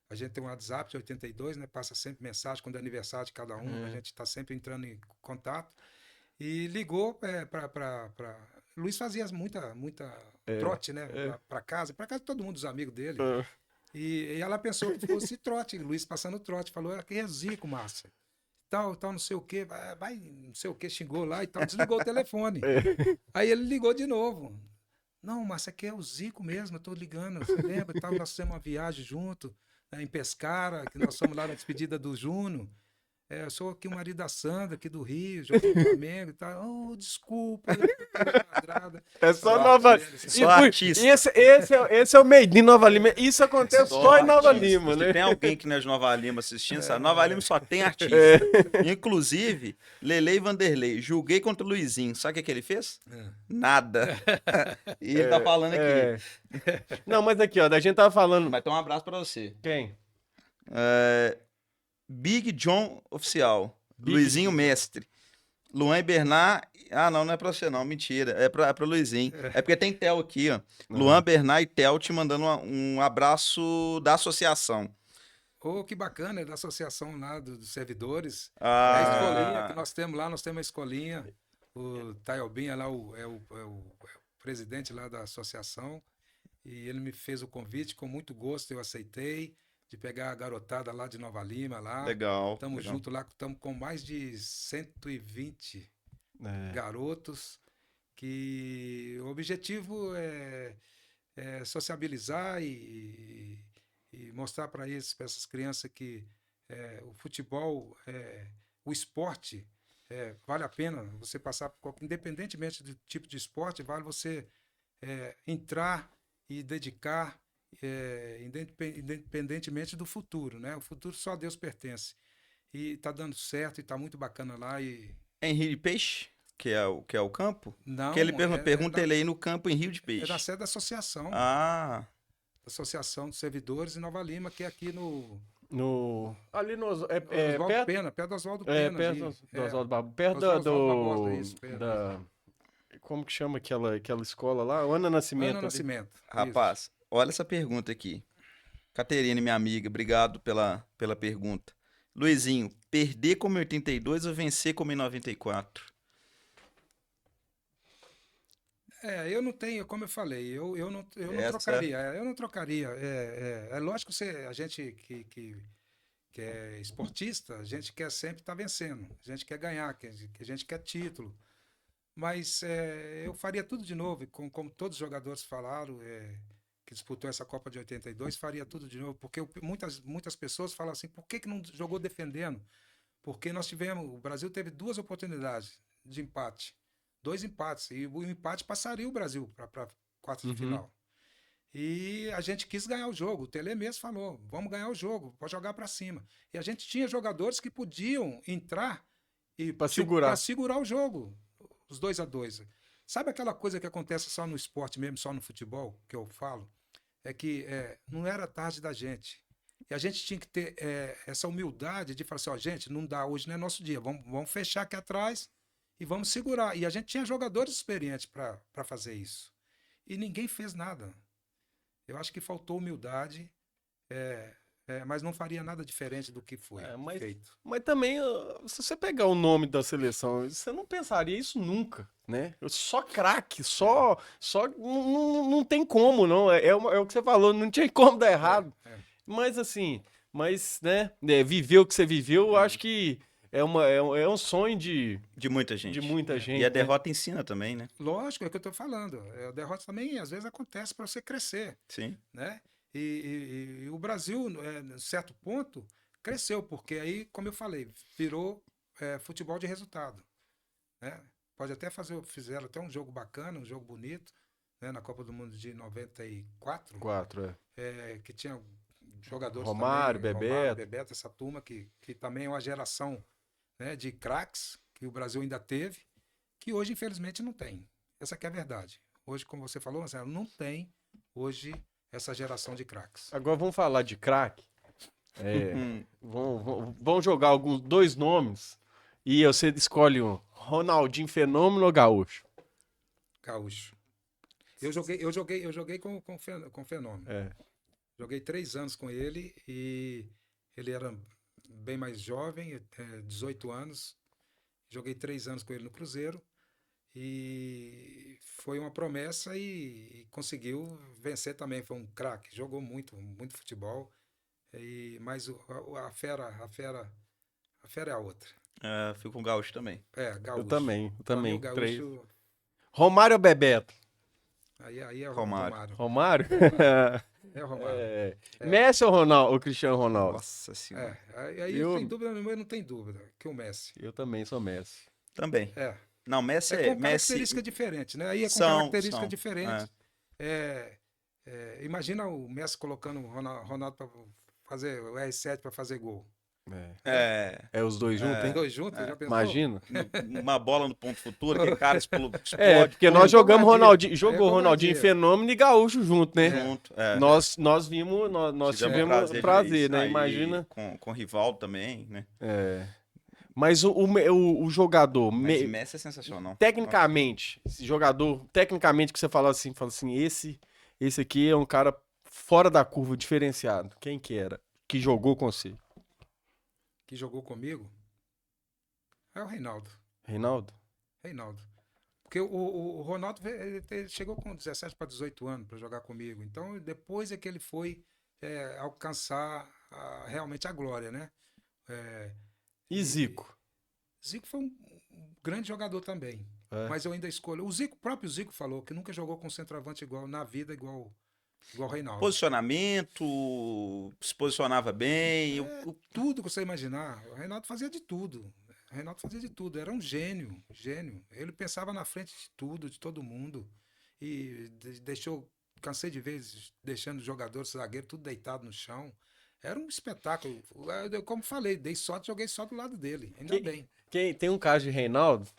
Speaker 3: a gente tem um WhatsApp de 82, né? Passa sempre mensagem quando é aniversário de cada um, a gente está sempre entrando em contato. E ligou para. Luiz fazia muita trote, né? Para casa de todo mundo, os amigos dele. E ela pensou que fosse trote, Luiz passando trote. Falou, aqui é Zico, Márcia. Tal, não sei o quê, não sei o quê, xingou lá e tal, desligou o telefone. Aí ele ligou de novo. Não, Márcia, aqui é o Zico mesmo, eu tô ligando, você lembra e tal, nós fizemos uma viagem junto, né, em Pescara, que nós fomos lá na despedida do Júnior. Eu sou aqui o marido da Sandra, aqui do Rio, joguei no Flamengo e tal. Oh, desculpa.
Speaker 2: É só Nova Lima.
Speaker 1: Só artista.
Speaker 2: Esse é o made in Nova Lima. Isso acontece só em Nova Lima,
Speaker 1: Se
Speaker 2: né?
Speaker 1: tem alguém que não é de Nova Lima assistindo, sabe? Nova Lima só tem artista. Inclusive, Lele e Vanderlei, julguei contra o Luizinho. Sabe o que ele fez? Nada. E ele tá falando aqui.
Speaker 2: Não, mas aqui, ó, a gente tava falando...
Speaker 1: Vai ter um abraço pra você.
Speaker 2: Quem?
Speaker 1: Big John Oficial. Luizinho Mestre. Luan e Bernard. Ah, não é pra você, não. Mentira. É pra Luizinho. É porque tem Theo aqui, ó. Luan, Bernard e Theo te mandando um abraço da associação.
Speaker 3: Oh, que bacana, é da associação lá dos servidores. É
Speaker 1: Ah.
Speaker 3: a escolinha que nós temos lá, nós temos uma escolinha. O Tayobinha lá é o presidente lá da associação. E ele me fez o convite, com muito gosto eu aceitei. De pegar a garotada lá de Nova Lima lá.
Speaker 1: Legal.
Speaker 3: Estamos junto lá, estamos com mais de 120 garotos, que o objetivo é sociabilizar e mostrar para essas crianças que o futebol, o esporte, vale a pena você passar, independentemente do tipo de esporte, vale você entrar e dedicar, independentemente do futuro, né? O futuro só a Deus pertence. E está dando certo e está muito bacana lá.
Speaker 1: É em Rio de Peixe? Que é o campo?
Speaker 3: Não,
Speaker 1: que ele pergunta ele aí no campo em Rio de Peixe.
Speaker 3: É da sede da associação.
Speaker 1: Ah.
Speaker 3: Associação dos Servidores em Nova Lima, que é aqui
Speaker 2: ali no...
Speaker 3: Oswaldo Pena, perto do Oswaldo Pena.
Speaker 2: Perto do Oswaldo Barbosa. Perto como que chama aquela escola lá? Ana Nascimento.
Speaker 3: Ana Nascimento.
Speaker 1: Rapaz, isso. Olha essa pergunta aqui. Caterine, minha amiga, obrigado pela pergunta. Luizinho, perder como em 82 ou vencer como em 94?
Speaker 3: Eu não tenho, como eu falei, eu não trocaria. Eu não trocaria. É lógico que a gente que é esportista, a gente quer sempre estar vencendo, a gente quer ganhar, que a gente quer título. Mas eu faria tudo de novo, como todos os jogadores falaram, que disputou essa Copa de 82, faria tudo de novo, porque muitas pessoas falam assim, por que não jogou defendendo? Porque o Brasil teve 2 oportunidades de empate, 2 empates, e o empate passaria o Brasil para quartas de final. E a gente quis ganhar o jogo, o Tele mesmo falou, vamos ganhar o jogo, pode jogar para cima. E a gente tinha jogadores que podiam entrar e para segurar o jogo, os 2-2. Sabe aquela coisa que acontece só no esporte mesmo, só no futebol, que eu falo? É que não era tarde da gente. E a gente tinha que ter essa humildade de falar assim, ó, gente, não dá, hoje não é nosso dia, vamos fechar aqui atrás e vamos segurar. E a gente tinha jogadores experientes para fazer isso. E ninguém fez nada. Eu acho que faltou humildade, mas não faria nada diferente do que foi feito.
Speaker 2: Mas também, se você pegar o nome da seleção, você não pensaria isso nunca, né? Só craque, não tem como, não. É o que você falou, não tinha como dar errado. Mas assim, né? Viver o que você viveu, eu acho que é um sonho de muita gente.
Speaker 1: E a derrota ensina também, né?
Speaker 3: Lógico, é o que eu estou falando. A derrota também, às vezes, acontece para você crescer.
Speaker 1: Sim.
Speaker 3: Né? E o Brasil, em certo ponto, cresceu, porque aí, como eu falei, virou futebol de resultado. Né? Pode até fizeram até um jogo bacana, um jogo bonito, né? Na Copa do Mundo de 94. Que tinha jogadores
Speaker 2: Romário,
Speaker 3: Bebeto, essa turma que também é uma geração, né, de craques que o Brasil ainda teve, que hoje, infelizmente, não tem. Essa que é a verdade. Hoje, como você falou, Marcelo, não tem hoje essa geração de craques.
Speaker 2: Agora vamos falar de craque. Vamos jogar 2 nomes e você escolhe um. Ronaldinho Fenômeno ou Gaúcho?
Speaker 3: Gaúcho. Eu joguei com Fenômeno. Joguei 3 anos com ele e ele era bem mais jovem, 18 anos. Joguei 3 anos com ele no Cruzeiro e foi uma promessa e conseguiu vencer também. Foi um craque, jogou muito futebol. Mas a fera é a outra.
Speaker 1: Fui com o Gaúcho também.
Speaker 3: É,
Speaker 2: Eu
Speaker 3: Gaúcho.
Speaker 2: também, eu
Speaker 3: Pra mim,
Speaker 2: também.
Speaker 3: o Gaúcho,
Speaker 2: Romário ou Bebeto?
Speaker 3: aí é o
Speaker 1: Romário.
Speaker 2: Romário?
Speaker 3: É o Romário.
Speaker 2: Messi ou Ronaldo, ou Cristiano Ronaldo?
Speaker 1: Nossa senhora.
Speaker 3: Aí
Speaker 2: Eu-
Speaker 3: sem dúvida nenhuma, não tem dúvida que o Messi.
Speaker 2: Eu também sou Messi.
Speaker 1: Também.
Speaker 3: É.
Speaker 1: Não, Messi
Speaker 3: É com
Speaker 1: Messi
Speaker 3: características diferentes, né? Aí é com
Speaker 1: são,
Speaker 3: características
Speaker 1: são.
Speaker 3: diferentes. Imagina o Messi colocando o Ronaldo para fazer o R7 para fazer gol.
Speaker 2: É os dois juntos,
Speaker 3: Os
Speaker 2: hein?
Speaker 3: dois juntos, já pensou?
Speaker 2: Imagina.
Speaker 1: Uma bola no ponto futuro, que cara explode.
Speaker 2: Porque nós jogamos
Speaker 3: covardia.
Speaker 2: Ronaldinho,
Speaker 3: É
Speaker 2: jogou Ronaldinho
Speaker 3: covardia.
Speaker 2: Fenômeno e Gaúcho junto, né?
Speaker 1: junto.
Speaker 2: Nós vimos, nós tivemos
Speaker 1: de
Speaker 2: prazer, né?
Speaker 1: sair
Speaker 2: Imagina.
Speaker 1: Com o Rivaldo também, né?
Speaker 2: Mas o jogador,
Speaker 1: Mas Messi é sensacional.
Speaker 2: tecnicamente, esse jogador, tecnicamente que você fala assim, esse aqui é um cara fora da curva, diferenciado. Quem que era? Que jogou com você?
Speaker 3: Que jogou comigo é o Reinaldo.
Speaker 2: Reinaldo?
Speaker 3: Reinaldo. Porque o Ronaldo ele chegou com 17 para 18 anos para jogar comigo. Então, depois é que ele foi alcançar realmente a glória, né?
Speaker 2: E Zico?
Speaker 3: Zico foi um grande jogador também. Mas eu ainda escolho. O próprio Zico falou que nunca jogou com centroavante igual na vida, igual o Reinaldo.
Speaker 1: Posicionamento, se posicionava bem.
Speaker 3: Tudo que você imaginar. O Reinaldo fazia de tudo. Era um gênio, gênio. Ele pensava na frente de tudo, de todo mundo. E cansei de vezes deixando os jogadores, zagueiros, tudo deitado no chão. Era um espetáculo. Como falei, joguei só do lado dele. Ainda bem.
Speaker 2: Tem um caso de Reinaldo,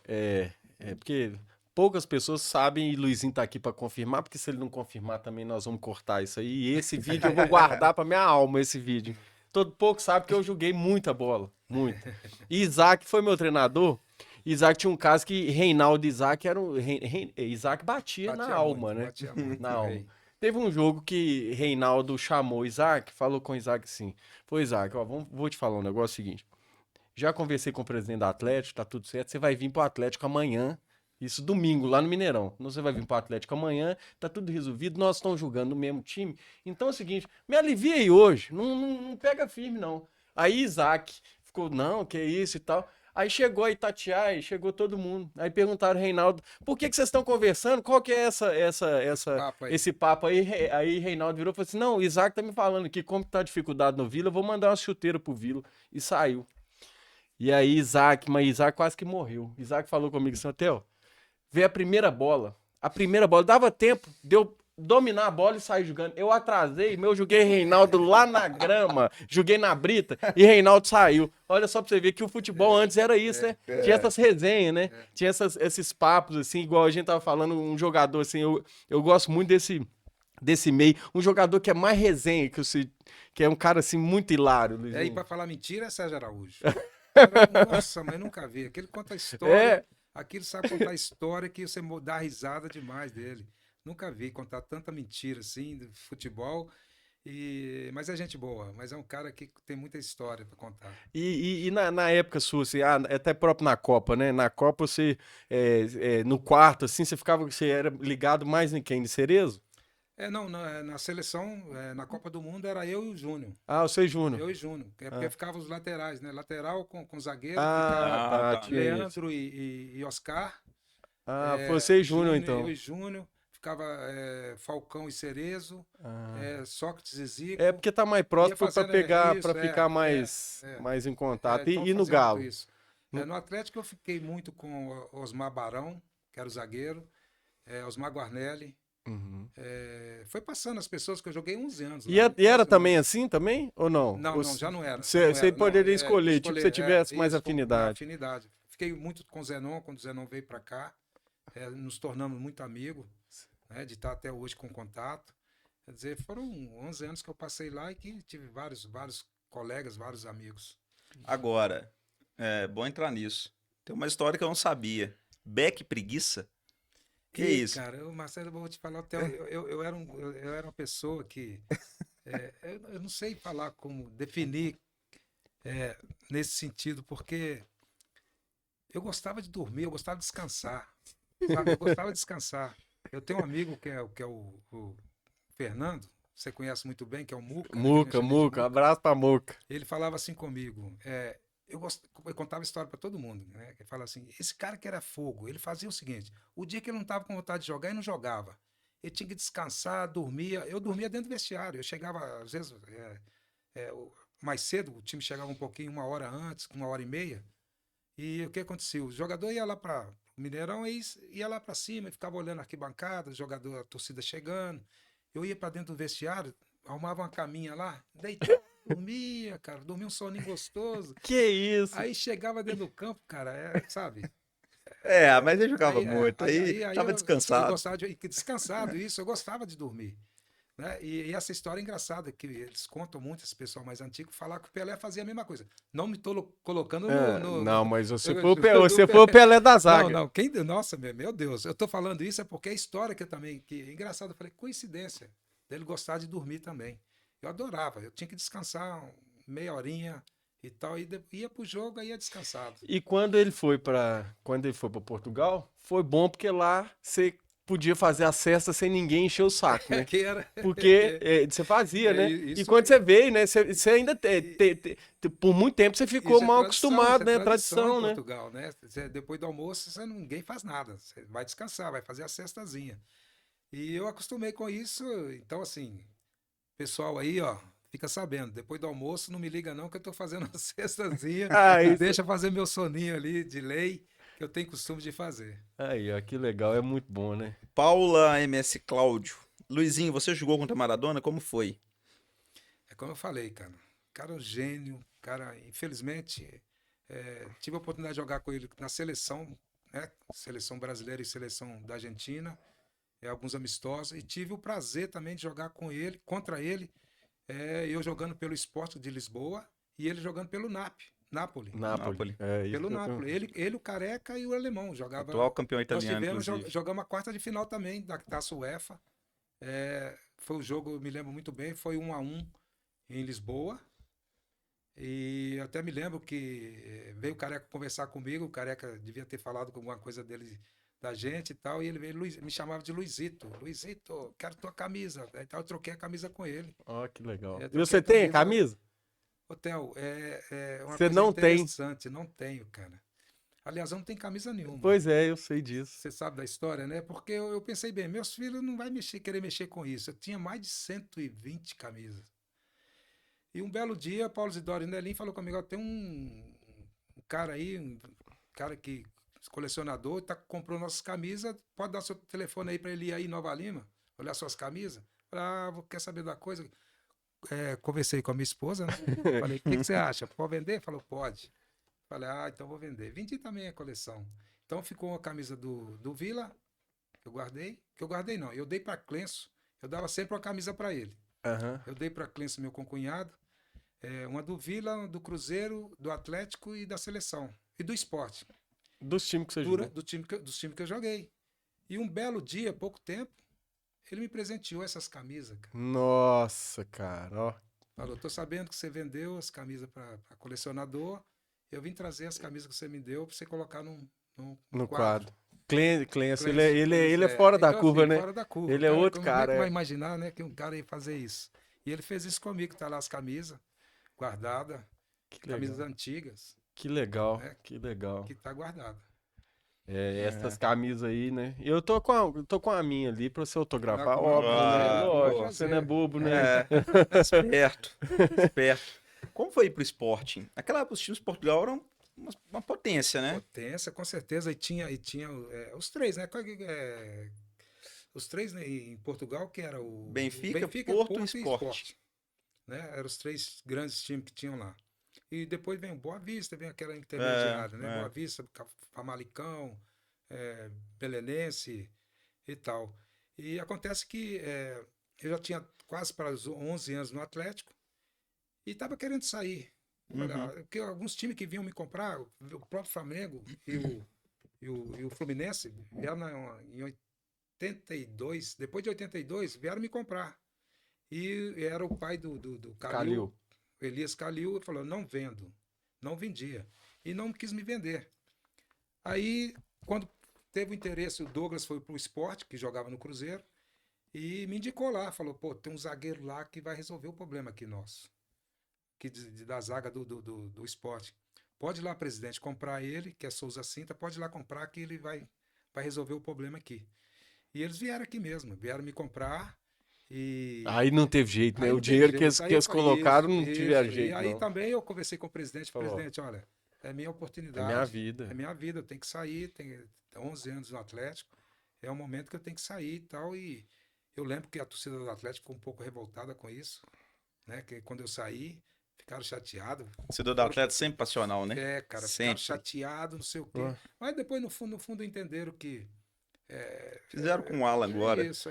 Speaker 2: porque poucas pessoas sabem, e Luizinho tá aqui pra confirmar, porque se ele não confirmar também nós vamos cortar isso aí. E esse vídeo eu vou guardar pra minha alma, esse vídeo. Todo pouco sabe que eu joguei muita bola, muito. E Isaac foi meu treinador. Isaac tinha um caso que Reinaldo e Isaac eram. Isaac batia na alma, né?
Speaker 3: Batia muito.
Speaker 2: Na alma. Teve um jogo que Reinaldo chamou Isaac, falou com Isaac assim: Pô, Isaac, ó, vou te falar um negócio seguinte. Já conversei com o presidente do Atlético, tá tudo certo. Você vai vir pro Atlético amanhã. Isso domingo, lá no Mineirão. Você vai vir pro Atlético amanhã, tá tudo resolvido. Nós estamos jogando no mesmo time. Então é o seguinte: me alivia aí hoje. Não pega firme, não. Aí Isaac ficou, não, que isso e tal. Aí chegou a Itatiaia, chegou todo mundo. Aí perguntaram, Reinaldo, por que vocês estão conversando? Qual que é esse papo aí? Aí Reinaldo virou e falou assim: não, o Isaac tá me falando que como tá dificuldade no Vila, eu vou mandar uma chuteira pro Vila. E saiu. E aí Isaac quase que morreu. Isaac falou comigo assim: Theo, veio a primeira bola, dava tempo de eu dominar a bola e sair jogando. Eu atrasei, joguei Reinaldo lá na grama, joguei na brita e Reinaldo saiu. Olha só pra você ver que o futebol antes era isso, né? Tinha essas resenhas, né? Tinha esses papos, assim, igual a gente tava falando, um jogador, assim, eu gosto muito desse meio. Um jogador que é mais resenha, que é um cara, assim, muito hilário, Luizinho.
Speaker 3: E pra falar mentira é Sérgio Araújo. Nossa, mas nunca vi. Aquele conta história. Aquilo sabe contar história que você dá risada demais dele. Nunca vi contar tanta mentira assim do futebol. Mas é gente boa, mas é um cara que tem muita história para contar.
Speaker 2: E na época sua, assim, até próprio na Copa, né? Na Copa você, no quarto, assim, você era ligado mais em quem? De Cerezo?
Speaker 3: Não, na seleção, na Copa do Mundo, era eu e o Júnior.
Speaker 2: Ah, você e Júnior.
Speaker 3: Eu e Júnior. Porque ficavam os laterais, né? Lateral com zagueiro,
Speaker 2: ficava
Speaker 3: Leandro e Oscar.
Speaker 2: Você e Júnior, então.
Speaker 3: Eu e Júnior. Ficava Falcão e Cerezo, Sócrates e Zico.
Speaker 2: Porque tá mais próximo para pegar, para ficar mais em contato.
Speaker 3: Então
Speaker 2: e no Galo?
Speaker 3: Isso. No Atlético eu fiquei muito com Osmar Barão, que era o zagueiro, Osmar Guarnelli.
Speaker 2: Uhum.
Speaker 3: Foi passando as pessoas que eu joguei 11 anos.
Speaker 2: E era também assim também? Ou não?
Speaker 3: Não, já não era.
Speaker 2: Você poderia escolher, tipo, se você tivesse mais afinidade.
Speaker 3: Fiquei muito com o Zenon, quando o Zenon veio para cá. Nos tornamos muito amigos, né, de estar até hoje com contato. Quer dizer, foram 11 anos que eu passei lá e que tive vários colegas, vários amigos.
Speaker 1: Agora, é bom entrar nisso. Tem uma história que eu não sabia. Beck preguiça? Que isso?
Speaker 3: Cara, Marcelo, eu vou te falar, eu era uma pessoa que eu não sei falar como definir nesse sentido, porque eu gostava de dormir, eu gostava de descansar, sabe? Eu gostava de descansar. Eu tenho um amigo que é o Fernando, você conhece muito bem, que é o Muca, né? Que a gente chama ele de
Speaker 2: Muca,
Speaker 3: Muca.
Speaker 2: abraço pra Muca.
Speaker 3: Ele falava assim comigo, eu contava história para todo mundo, né? Ele falava assim, esse cara que era fogo, ele fazia o seguinte, o dia que ele não estava com vontade de jogar, ele não jogava. Ele tinha que descansar, dormia. Eu dormia dentro do vestiário. Eu chegava, às vezes, mais cedo, o time chegava um pouquinho, 1 hora antes, 1 hora e meia. E o que acontecia? O jogador ia lá para o Mineirão e ia lá para cima, e ficava olhando a arquibancada, o jogador, a torcida chegando. Eu ia para dentro do vestiário, arrumava uma caminha lá, deitava, dormia, cara, dormia um soninho gostoso.
Speaker 2: Que isso?
Speaker 3: Aí chegava dentro do campo, cara, sabe?
Speaker 1: Mas ele jogava
Speaker 3: Aí,
Speaker 1: muito, aí tava
Speaker 3: eu
Speaker 1: descansado.
Speaker 3: gostava de descansado, isso, eu gostava de dormir. Né? E essa história é engraçada, que eles contam muito, esse pessoal mais antigo, falar que o Pelé fazia a mesma coisa. Não me estou colocando
Speaker 2: Não, mas você
Speaker 3: eu-
Speaker 2: foi,
Speaker 3: eu-
Speaker 2: você foi o Pelé da
Speaker 3: Não,
Speaker 2: zaga.
Speaker 3: não, nossa, meu Deus, eu tô falando isso é porque a história que eu também, que é engraçado, eu falei, coincidência, dele gostar de dormir também. Eu adorava, eu tinha que descansar meia horinha e tal, e ia pro jogo, aí ia descansado.
Speaker 2: E quando ele foi para Portugal, foi bom porque lá você podia fazer a cesta sem ninguém encher o saco, né?
Speaker 3: Que era...
Speaker 2: Porque você fazia, né?
Speaker 3: isso
Speaker 2: E quando
Speaker 3: aí.
Speaker 2: você veio, né? Você ainda por muito tempo você ficou
Speaker 3: Isso é
Speaker 2: mal
Speaker 3: tradição,
Speaker 2: acostumado,
Speaker 3: isso é
Speaker 2: né?
Speaker 3: tradição
Speaker 2: Tradição,
Speaker 3: em
Speaker 2: né?
Speaker 3: Portugal, né? Depois do almoço, ninguém faz nada. Você vai descansar, vai fazer a cestazinha. E eu acostumei com isso. Então, assim, pessoal aí, ó, fica sabendo. Depois do almoço, não me liga não, que eu tô fazendo a cestazinha.
Speaker 2: Ah, isso.
Speaker 3: Deixa fazer meu soninho ali de lei, que eu tenho costume de fazer.
Speaker 2: Aí, ó, que legal, é muito bom, né?
Speaker 1: Paula MS Cláudio. Luizinho, você jogou contra Maradona? Como foi?
Speaker 3: É como eu falei, cara. Cara, é um gênio. Cara, infelizmente, tive a oportunidade de jogar com ele na seleção, né? Seleção brasileira e seleção da Argentina. Alguns amistosos, e tive o prazer também de jogar com ele, contra ele, eu jogando pelo Sport de Lisboa e ele jogando pelo Napoli.
Speaker 2: Napoli. É isso.
Speaker 3: Pelo Napoli. Ele, o Careca e o Alemão jogava.
Speaker 1: Atual campeão
Speaker 3: Nós
Speaker 1: italiano,
Speaker 3: tivemos,
Speaker 1: inclusive.
Speaker 3: jogamos a quarta de final também da Taça UEFA. Foi o jogo, eu me lembro muito bem, foi 1-1 em Lisboa. E até me lembro que veio o Careca conversar comigo, o Careca devia ter falado com alguma coisa dele, da gente e tal, e ele veio, me chamava de Luizito. Luizito, quero tua camisa. Então eu troquei a camisa com ele.
Speaker 2: Ó, que legal. E
Speaker 3: troquei
Speaker 2: você
Speaker 3: a
Speaker 2: tem a camisa?
Speaker 3: Hotel, é uma
Speaker 2: Você
Speaker 3: coisa
Speaker 2: não tem?
Speaker 3: interessante, não tenho, cara. Aliás, eu não tenho camisa nenhuma.
Speaker 2: Pois é, eu sei disso.
Speaker 3: Você sabe da história, né? Porque eu pensei bem, meus filhos não vão querer mexer com isso. Eu tinha mais de 120 camisas. E um belo dia, Paulo Isidoro Nelim falou comigo, ó, tem um cara aí, um cara que colecionador, comprou nossas camisas, pode dar seu telefone aí para ele ir aí em Nova Lima, olhar suas camisas. Falei, quer saber da coisa? Conversei com a minha esposa, né? Falei, o que você acha? Pode vender? Falou, pode. Falei, então vou vender. Vendi também a coleção. Então ficou a camisa do Vila, que eu guardei não, eu dei para Clenço, eu dava sempre uma camisa para ele.
Speaker 2: Uhum.
Speaker 3: Eu dei para Clenço, meu concunhado, uma do Vila, do Cruzeiro, do Atlético e da Seleção. E do Sport.
Speaker 2: Dos times que você jogou.
Speaker 3: Dos times que eu joguei. E um belo dia, pouco tempo, ele me presenteou essas camisas, cara.
Speaker 2: Nossa, cara, ó.
Speaker 3: Falou, tô sabendo que você vendeu as camisas para colecionador, eu vim trazer as camisas que você me deu para você colocar no quadro.
Speaker 2: Clenço, ele é fora da
Speaker 3: então,
Speaker 2: curva,
Speaker 3: assim,
Speaker 2: né?
Speaker 3: Fora da curva.
Speaker 2: Ele é outro
Speaker 3: como é
Speaker 2: cara.
Speaker 3: que vai imaginar, né, que um cara ia fazer isso? E ele fez isso comigo, tá lá as camisas guardadas, camisas antigas.
Speaker 2: Que legal,
Speaker 3: né,
Speaker 2: que legal.
Speaker 3: Que tá guardada.
Speaker 2: Essas camisas aí, né? Eu tô com a minha ali pra você autografar. Óbvio, né?
Speaker 3: vou
Speaker 2: Lógico,
Speaker 3: fazer.
Speaker 2: você não é bobo, né?
Speaker 1: Esperto, esperto. Como foi ir pro Sporting? Os times de Portugal eram uma potência, né?
Speaker 3: Potência, com certeza. E tinha os três, né? Os três, né, em Portugal, que era o
Speaker 1: Benfica, Porto e Sport.
Speaker 3: Né? Eram os três grandes times que tinham lá. E depois vem o Boa Vista, vem aquela intermediária, né? Boa Vista, Famalicão, Belenense e tal. E acontece que eu já tinha quase para os 11 anos no Atlético e estava querendo sair. Porque alguns times que vinham me comprar, o próprio Flamengo e o Fluminense, vieram em 82, depois de 82, vieram me comprar. E era o pai do Calil. Elias Calil falou, não vendo, não vendia. E não quis me vender. Aí, quando teve o interesse, o Douglas foi pro Sport, que jogava no Cruzeiro, e me indicou lá, falou, pô, tem um zagueiro lá que vai resolver o problema aqui nosso, que da zaga do Sport. Pode ir lá, presidente, comprar ele, que é Souza Cinta, pode ir lá comprar que ele vai resolver o problema aqui. E eles vieram aqui mesmo, vieram me comprar e...
Speaker 2: Aí não teve jeito, né?
Speaker 3: Aí
Speaker 2: O
Speaker 3: não teve
Speaker 2: dinheiro que
Speaker 3: jeito.
Speaker 2: eles colocaram não tiveram
Speaker 3: E
Speaker 2: jeito,
Speaker 3: aí
Speaker 2: não.
Speaker 3: também eu conversei com o presidente,
Speaker 2: Falou,
Speaker 3: presidente, olha, é minha
Speaker 2: É
Speaker 3: oportunidade.
Speaker 2: minha vida.
Speaker 3: É minha vida, eu tenho que sair, tenho 11 anos no Atlético, é um momento que eu tenho que sair e tal. E eu lembro que a torcida do Atlético ficou um pouco revoltada com isso, né? Que quando eu saí, ficaram chateados.
Speaker 1: Torcedor do Atlético sempre passional, né?
Speaker 3: É, cara, ficaram
Speaker 1: Sempre.
Speaker 3: chateados, não sei o quê.
Speaker 2: Ah.
Speaker 3: Mas depois, no fundo, entenderam que
Speaker 1: Fizeram com o Alan agora.
Speaker 3: isso,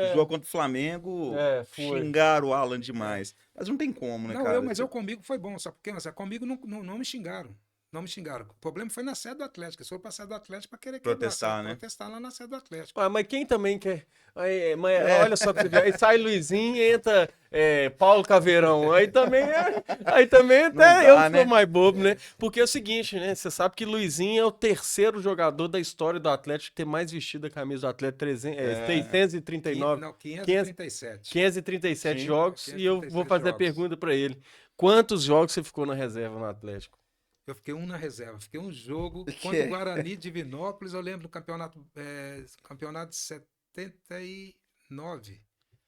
Speaker 1: Jogou contra o Flamengo,
Speaker 2: Foi.
Speaker 1: xingaram o Alan demais. Mas não tem como, né,
Speaker 3: Não,
Speaker 1: cara?
Speaker 3: mas eu comigo foi bom, sabe por quê? Mas comigo não me xingaram. Não me xingaram. O problema foi na sede do Atlético. Eles foram pra sede do Atlético pra querer
Speaker 1: Protestar,
Speaker 3: quebrar,
Speaker 1: né?
Speaker 3: protestar lá na sede do Atlético.
Speaker 2: Ah, mas quem também quer? Aí, olha só pra você ver. Aí sai Luizinho e entra Paulo Caveirão. Aí também até
Speaker 1: dá,
Speaker 2: eu que
Speaker 1: né?
Speaker 2: sou mais bobo, né? Porque é o seguinte, né? Você sabe que Luizinho é o terceiro jogador da história do Atlético que tem mais vestido a camisa do Atlético. 639.
Speaker 3: Não, 537.
Speaker 2: 537
Speaker 1: Sim.
Speaker 2: jogos. E eu vou
Speaker 3: 537
Speaker 2: fazer a
Speaker 3: jogos.
Speaker 2: pergunta pra ele. Quantos jogos você ficou na reserva no Atlético?
Speaker 3: Eu fiquei um na reserva. Fiquei um jogo
Speaker 1: Que
Speaker 3: contra
Speaker 1: é?
Speaker 3: o Guarani de Divinópolis. Eu lembro do campeonato de 79.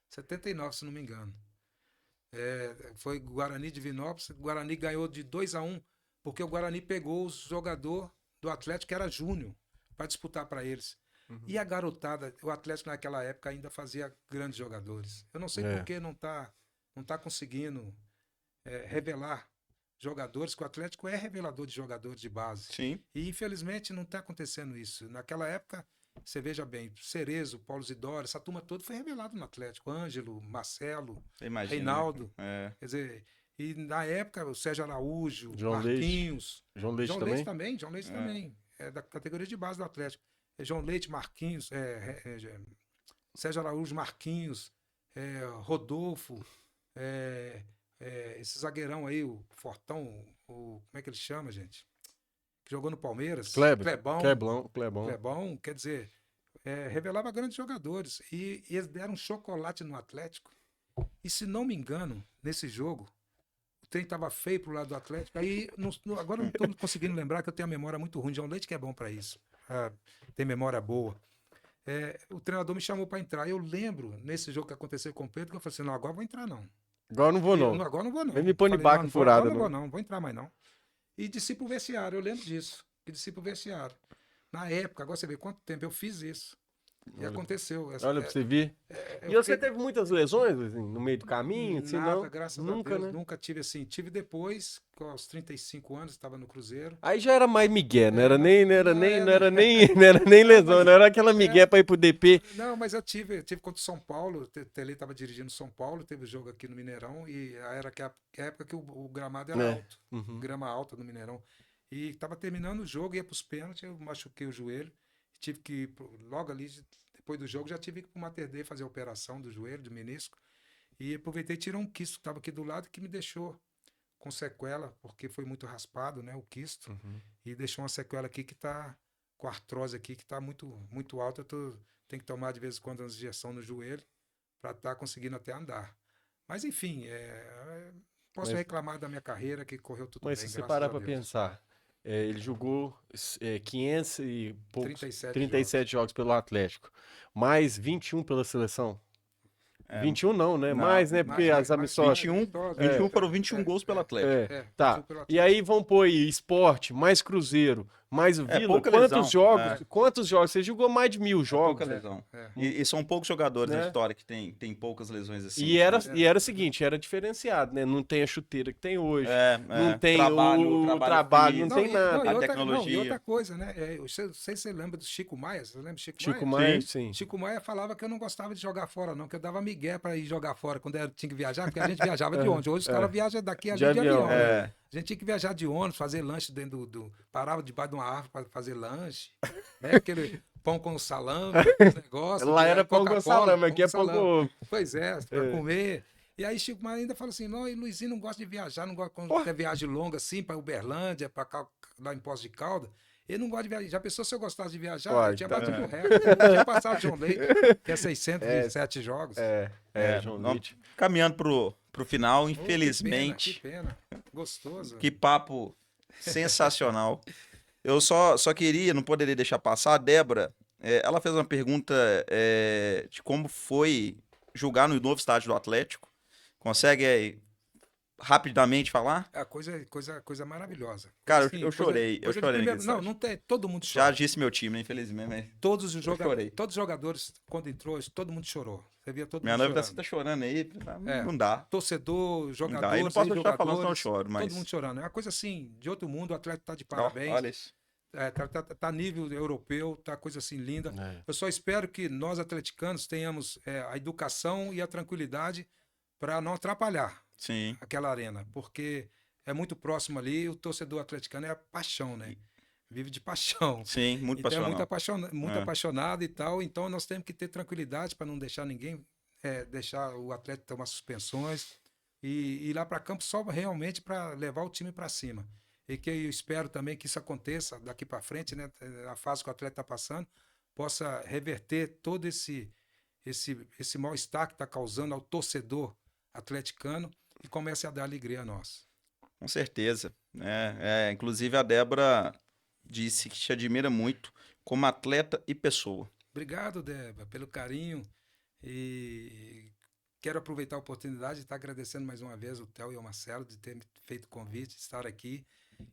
Speaker 3: 79, se não me engano. Foi Guarani de Divinópolis. O Guarani ganhou de 2-1, porque o Guarani pegou os jogadores do Atlético, que era júnior, para disputar para eles. E a garotada, o Atlético naquela época ainda fazia grandes jogadores. Eu não sei por que não tá conseguindo revelar jogadores, que o Atlético é revelador de jogadores de base.
Speaker 1: Sim.
Speaker 3: E infelizmente não está acontecendo isso. Naquela época, você veja bem, Cerezo, Paulo Zidoro, essa turma toda foi revelado no Atlético. Ângelo, Marcelo,
Speaker 1: Você imagina,
Speaker 3: Reinaldo.
Speaker 1: né?
Speaker 3: Quer dizer, e na época o Sérgio Araújo,
Speaker 2: João
Speaker 3: Marquinhos.
Speaker 2: João Leite também?
Speaker 3: João Leite também. É da categoria de base do Atlético. João Leite, Marquinhos, Sérgio Araújo, Marquinhos, Rodolfo, esse zagueirão aí, o Fortão, como é que ele chama, gente? Que jogou no Palmeiras. Clebão, quer dizer, revelava grandes jogadores. E eles deram um chocolate no Atlético. E se não me engano, nesse jogo, o trem estava feio pro lado do Atlético. Aí, agora eu não estou conseguindo lembrar, que eu tenho a memória muito ruim. João Leite que é bom para isso. Tem memória boa. O treinador me chamou para entrar. Eu lembro, nesse jogo que aconteceu com o Pedro, que eu falei assim, não, agora eu vou entrar não.
Speaker 2: Agora não vou, não.
Speaker 3: Agora não vou, não.
Speaker 2: Vem me pôr de
Speaker 3: Falei,
Speaker 2: baca furada,
Speaker 3: não vou, não vou entrar mais, não. E desci pro vestiário, eu lembro disso. E desci pro vestiário. Na época, agora você vê quanto tempo eu fiz isso. E aconteceu.
Speaker 2: Olha pra você ver. E você teve muitas lesões assim, no meio do caminho? Assim,
Speaker 3: Nada,
Speaker 2: não?
Speaker 3: graças
Speaker 2: Nunca,
Speaker 3: a Deus.
Speaker 2: né?
Speaker 3: Nunca tive assim. Tive depois, aos 35 anos, estava no Cruzeiro.
Speaker 2: Aí já era mais migué, não era nem lesão, não era aquela migué pra ir pro DP.
Speaker 3: Não, mas eu tive contra o São Paulo. O Tele estava dirigindo São Paulo, teve jogo aqui no Mineirão. E era a época que o gramado era alto. Grama alta no Mineirão. E estava terminando o jogo, ia para os pênaltis, eu machuquei o joelho. Tive que ir logo ali, depois do jogo, já tive que ir para o Mater Dei fazer a operação do joelho, do menisco. E aproveitei e tirei um quisto que estava aqui do lado, que me deixou com sequela, porque foi muito raspado, né, o quisto. E deixou uma sequela aqui que está com artrose aqui, que está muito, muito alta. Tenho que tomar de vez em quando uma injeção no joelho para estar conseguindo até andar. Mas enfim, posso reclamar da minha carreira, que correu tudo bem.
Speaker 2: Mas se você parar para pensar, ele jogou 537 jogos pelo Atlético, mais 21 pela seleção. 21 não, né? Mais, né? Porque as amistosos.
Speaker 1: 21 foram 21 gols pelo Atlético.
Speaker 2: Tá. E aí vão pôr aí Sport, mais Cruzeiro, mais o Vila. Quantos jogos? Você jogou mais de 1000 jogos.
Speaker 1: Pouca lesão. E são poucos jogadores na história que tem poucas lesões assim.
Speaker 2: E era o seguinte, era diferenciado, né? Não tem a chuteira que tem hoje. Não tem o trabalho, não tem nada.
Speaker 1: A tecnologia.
Speaker 3: E outra coisa, né? Não sei se você lembra do Chico Maia. Você lembra do
Speaker 2: Chico Maia? Sim.
Speaker 3: Chico Maia falava que eu não gostava de jogar fora, não, que eu dava migué para ir jogar fora quando tinha que viajar, porque a gente viajava de ônibus. Hoje os caras viajam daqui a gente de avião. Né? A gente tinha que viajar de ônibus, fazer lanche dentro parava debaixo de uma árvore para fazer lanche, né? Aquele pão com salame, negócio.
Speaker 2: Lá era pão com salame, aqui é pão com...
Speaker 3: Pois é, para comer. E aí Chico Maia ainda fala assim, não, e Luizinho não gosta de viajar, não gosta quando quer viagem longa assim, para Uberlândia, para lá em Poços de Caldas. Ele não gosta de viajar. Já pensou se eu gostasse de viajar?
Speaker 2: Pode,
Speaker 3: Eu tinha
Speaker 2: tá.
Speaker 3: batido o recorde. Eu tinha passado o John Leite, que é 607 jogos.
Speaker 2: João
Speaker 1: Não,
Speaker 2: Leite.
Speaker 1: caminhando pro final,
Speaker 3: Oh,
Speaker 1: infelizmente.
Speaker 3: Que pena. Gostoso.
Speaker 1: Que papo sensacional. Eu só queria, não poderia deixar passar. A Débora, ela fez uma pergunta de como foi jogar no novo estádio do Atlético. Consegue rapidamente falar?
Speaker 3: É coisa maravilhosa.
Speaker 1: Cara,
Speaker 3: Assim,
Speaker 1: eu chorei. Eu
Speaker 3: coisa de
Speaker 1: chorei
Speaker 3: primeiro.
Speaker 1: naquele
Speaker 3: Não,
Speaker 1: estádio.
Speaker 3: não tem. Todo mundo
Speaker 1: Já
Speaker 3: chora.
Speaker 1: disse meu time, né, infelizmente. Mas
Speaker 3: Todos os
Speaker 1: chorei.
Speaker 3: jogadores, quando entrou, todo mundo chorou. Você via todo
Speaker 1: minha
Speaker 3: mundo
Speaker 1: noiva
Speaker 3: chorando.
Speaker 1: tá chorando aí.
Speaker 3: É.
Speaker 1: Não dá.
Speaker 3: Torcedor,
Speaker 1: Não dá.
Speaker 3: jogadores,
Speaker 1: Aí não posso estar falando, senão eu
Speaker 3: jogadores,
Speaker 1: choro, mas...
Speaker 3: todo mundo chorando. É uma coisa assim, de outro mundo, o Atlético tá de
Speaker 1: Ó,
Speaker 3: parabéns.
Speaker 1: olha isso.
Speaker 3: Tá nível europeu, tá coisa assim linda.
Speaker 2: É.
Speaker 3: Eu só espero que nós, atleticanos, tenhamos a educação e a tranquilidade para não atrapalhar
Speaker 1: Sim.
Speaker 3: aquela arena, porque é muito próximo ali, o torcedor atleticano é paixão, né? Vive de paixão.
Speaker 1: Sim, muito
Speaker 3: Então é
Speaker 1: passional.
Speaker 3: muito
Speaker 1: É.
Speaker 3: apaixonado e tal, então nós temos que ter tranquilidade para não deixar ninguém, deixar o atleta tomar suspensões e ir lá para campo só realmente para levar o time para cima. E que eu espero também que isso aconteça daqui para frente, né? A fase que o atleta está passando, possa reverter todo esse mal-estar que está causando ao torcedor atleticano e comece a dar alegria a nós.
Speaker 1: Com certeza. Inclusive a Débora disse que te admira muito como atleta e pessoa.
Speaker 3: Obrigado, Débora, pelo carinho e quero aproveitar a oportunidade de estar agradecendo mais uma vez o Theo e o Marcelo de ter me feito o convite, de estar aqui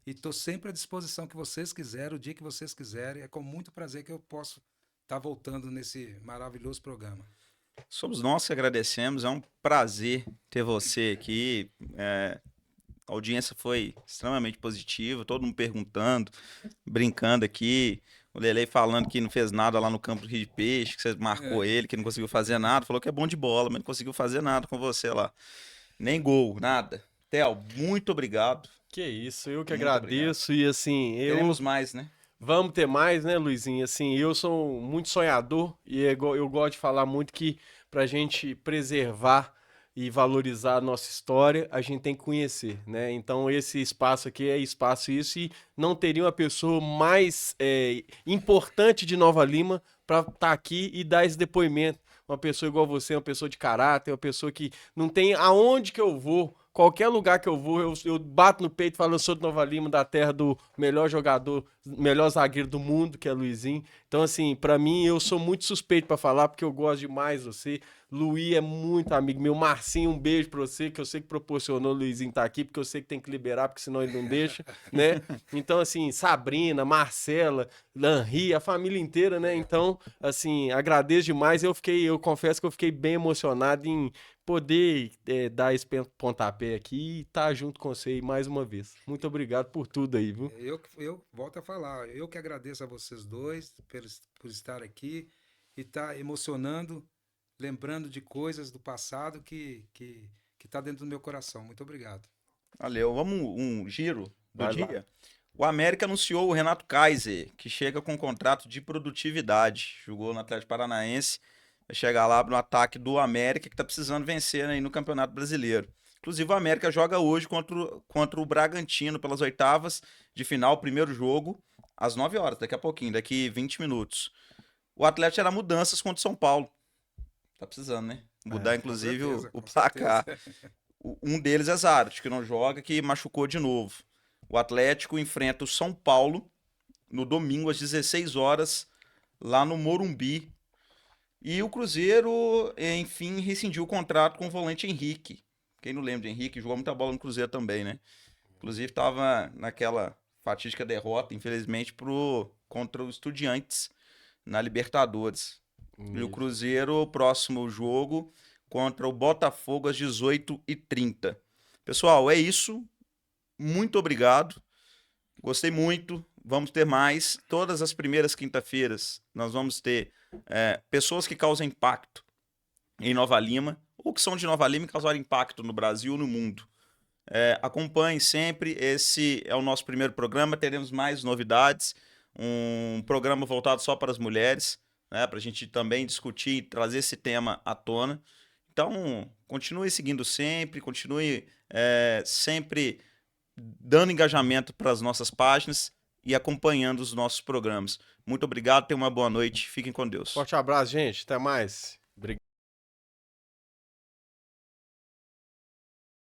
Speaker 3: e estou sempre à disposição que vocês quiserem, o dia que vocês quiserem, é com muito prazer que eu posso estar voltando nesse maravilhoso programa.
Speaker 1: Somos nós que agradecemos, é um prazer ter você aqui. A audiência foi extremamente positiva, todo mundo perguntando, brincando aqui. O Lelei falando que não fez nada lá no campo do Rio de Peixe, que você marcou ele, que não conseguiu fazer nada. Falou que é bom de bola, mas não conseguiu fazer nada com você lá. Nem gol, nada. Theo, muito obrigado.
Speaker 2: Que isso, eu que
Speaker 1: Muito
Speaker 2: agradeço. E assim,
Speaker 1: Teremos mais, né?
Speaker 2: vamos ter mais, né, Luizinho? Assim, eu sou muito sonhador e eu gosto de falar muito que pra gente preservar e valorizar a nossa história, a gente tem que conhecer, né? Então esse espaço aqui é espaço isso e não teria uma pessoa mais importante de Nova Lima para estar aqui e dar esse depoimento. Uma pessoa igual você, uma pessoa de caráter, uma pessoa que não tem aonde que eu vou, qualquer lugar que eu vou, eu bato no peito e falo, eu sou de Nova Lima, da terra do melhor jogador, melhor zagueiro do mundo, que é Luizinho. Então, assim, pra mim, eu sou muito suspeito pra falar, porque eu gosto demais de você. Luí é muito amigo meu. Marcinho, um beijo pra você, que eu sei que proporcionou o Luizinho estar aqui, porque eu sei que tem que liberar, porque senão ele não deixa, né? Então, assim, Sabrina, Marcela, Lanri, a família inteira, né? Então, assim, agradeço demais. Eu confesso que eu fiquei bem emocionado em poder dar esse pontapé aqui e estar junto com você aí mais uma vez. Muito obrigado por tudo aí, viu?
Speaker 3: Eu volto a falar, eu que agradeço a vocês dois por estar aqui e estar emocionando, lembrando de coisas do passado que está dentro do meu coração. Muito obrigado.
Speaker 1: Valeu. Vamos um giro do
Speaker 2: Vai lá.
Speaker 1: dia? O América anunciou o Renato Kaiser, que chega com um contrato de produtividade. Jogou no Atlético Paranaense. Vai chegar lá no ataque do América, que está precisando vencer aí no Campeonato Brasileiro. Inclusive, o América joga hoje contra o Bragantino pelas oitavas de final, primeiro jogo, às 9 horas, daqui a pouquinho, daqui 20 minutos. O Atlético terá mudanças contra o São Paulo. Tá precisando, né? Mudar, inclusive,
Speaker 3: Com certeza,
Speaker 1: o
Speaker 3: com
Speaker 1: placar.
Speaker 3: certeza.
Speaker 1: Um deles é Zárate, que não joga, que machucou de novo. O Atlético enfrenta o São Paulo no domingo às 16 horas, lá no Morumbi. E o Cruzeiro, enfim, rescindiu o contrato com o volante Henrique. Quem não lembra de Henrique, jogou muita bola no Cruzeiro também, né? Inclusive estava naquela fatídica derrota, infelizmente, contra o Estudiantes na Libertadores. E o Cruzeiro, o próximo jogo, contra o Botafogo às 18h30. Pessoal, é isso. Muito obrigado. Gostei muito. Vamos ter mais. Todas as primeiras quinta-feiras nós vamos ter pessoas que causam impacto em Nova Lima, ou que são de Nova Lima e causaram impacto no Brasil e no mundo. Acompanhe sempre. Esse é o nosso primeiro programa. Teremos mais novidades. Um programa voltado só para as mulheres, né, para a gente também discutir e trazer esse tema à tona. Então, continue seguindo sempre, continue sempre dando engajamento para as nossas páginas e acompanhando os nossos programas. Muito obrigado, tenham uma boa noite, fiquem com Deus.
Speaker 2: Forte abraço, gente. Até mais. Obrigado.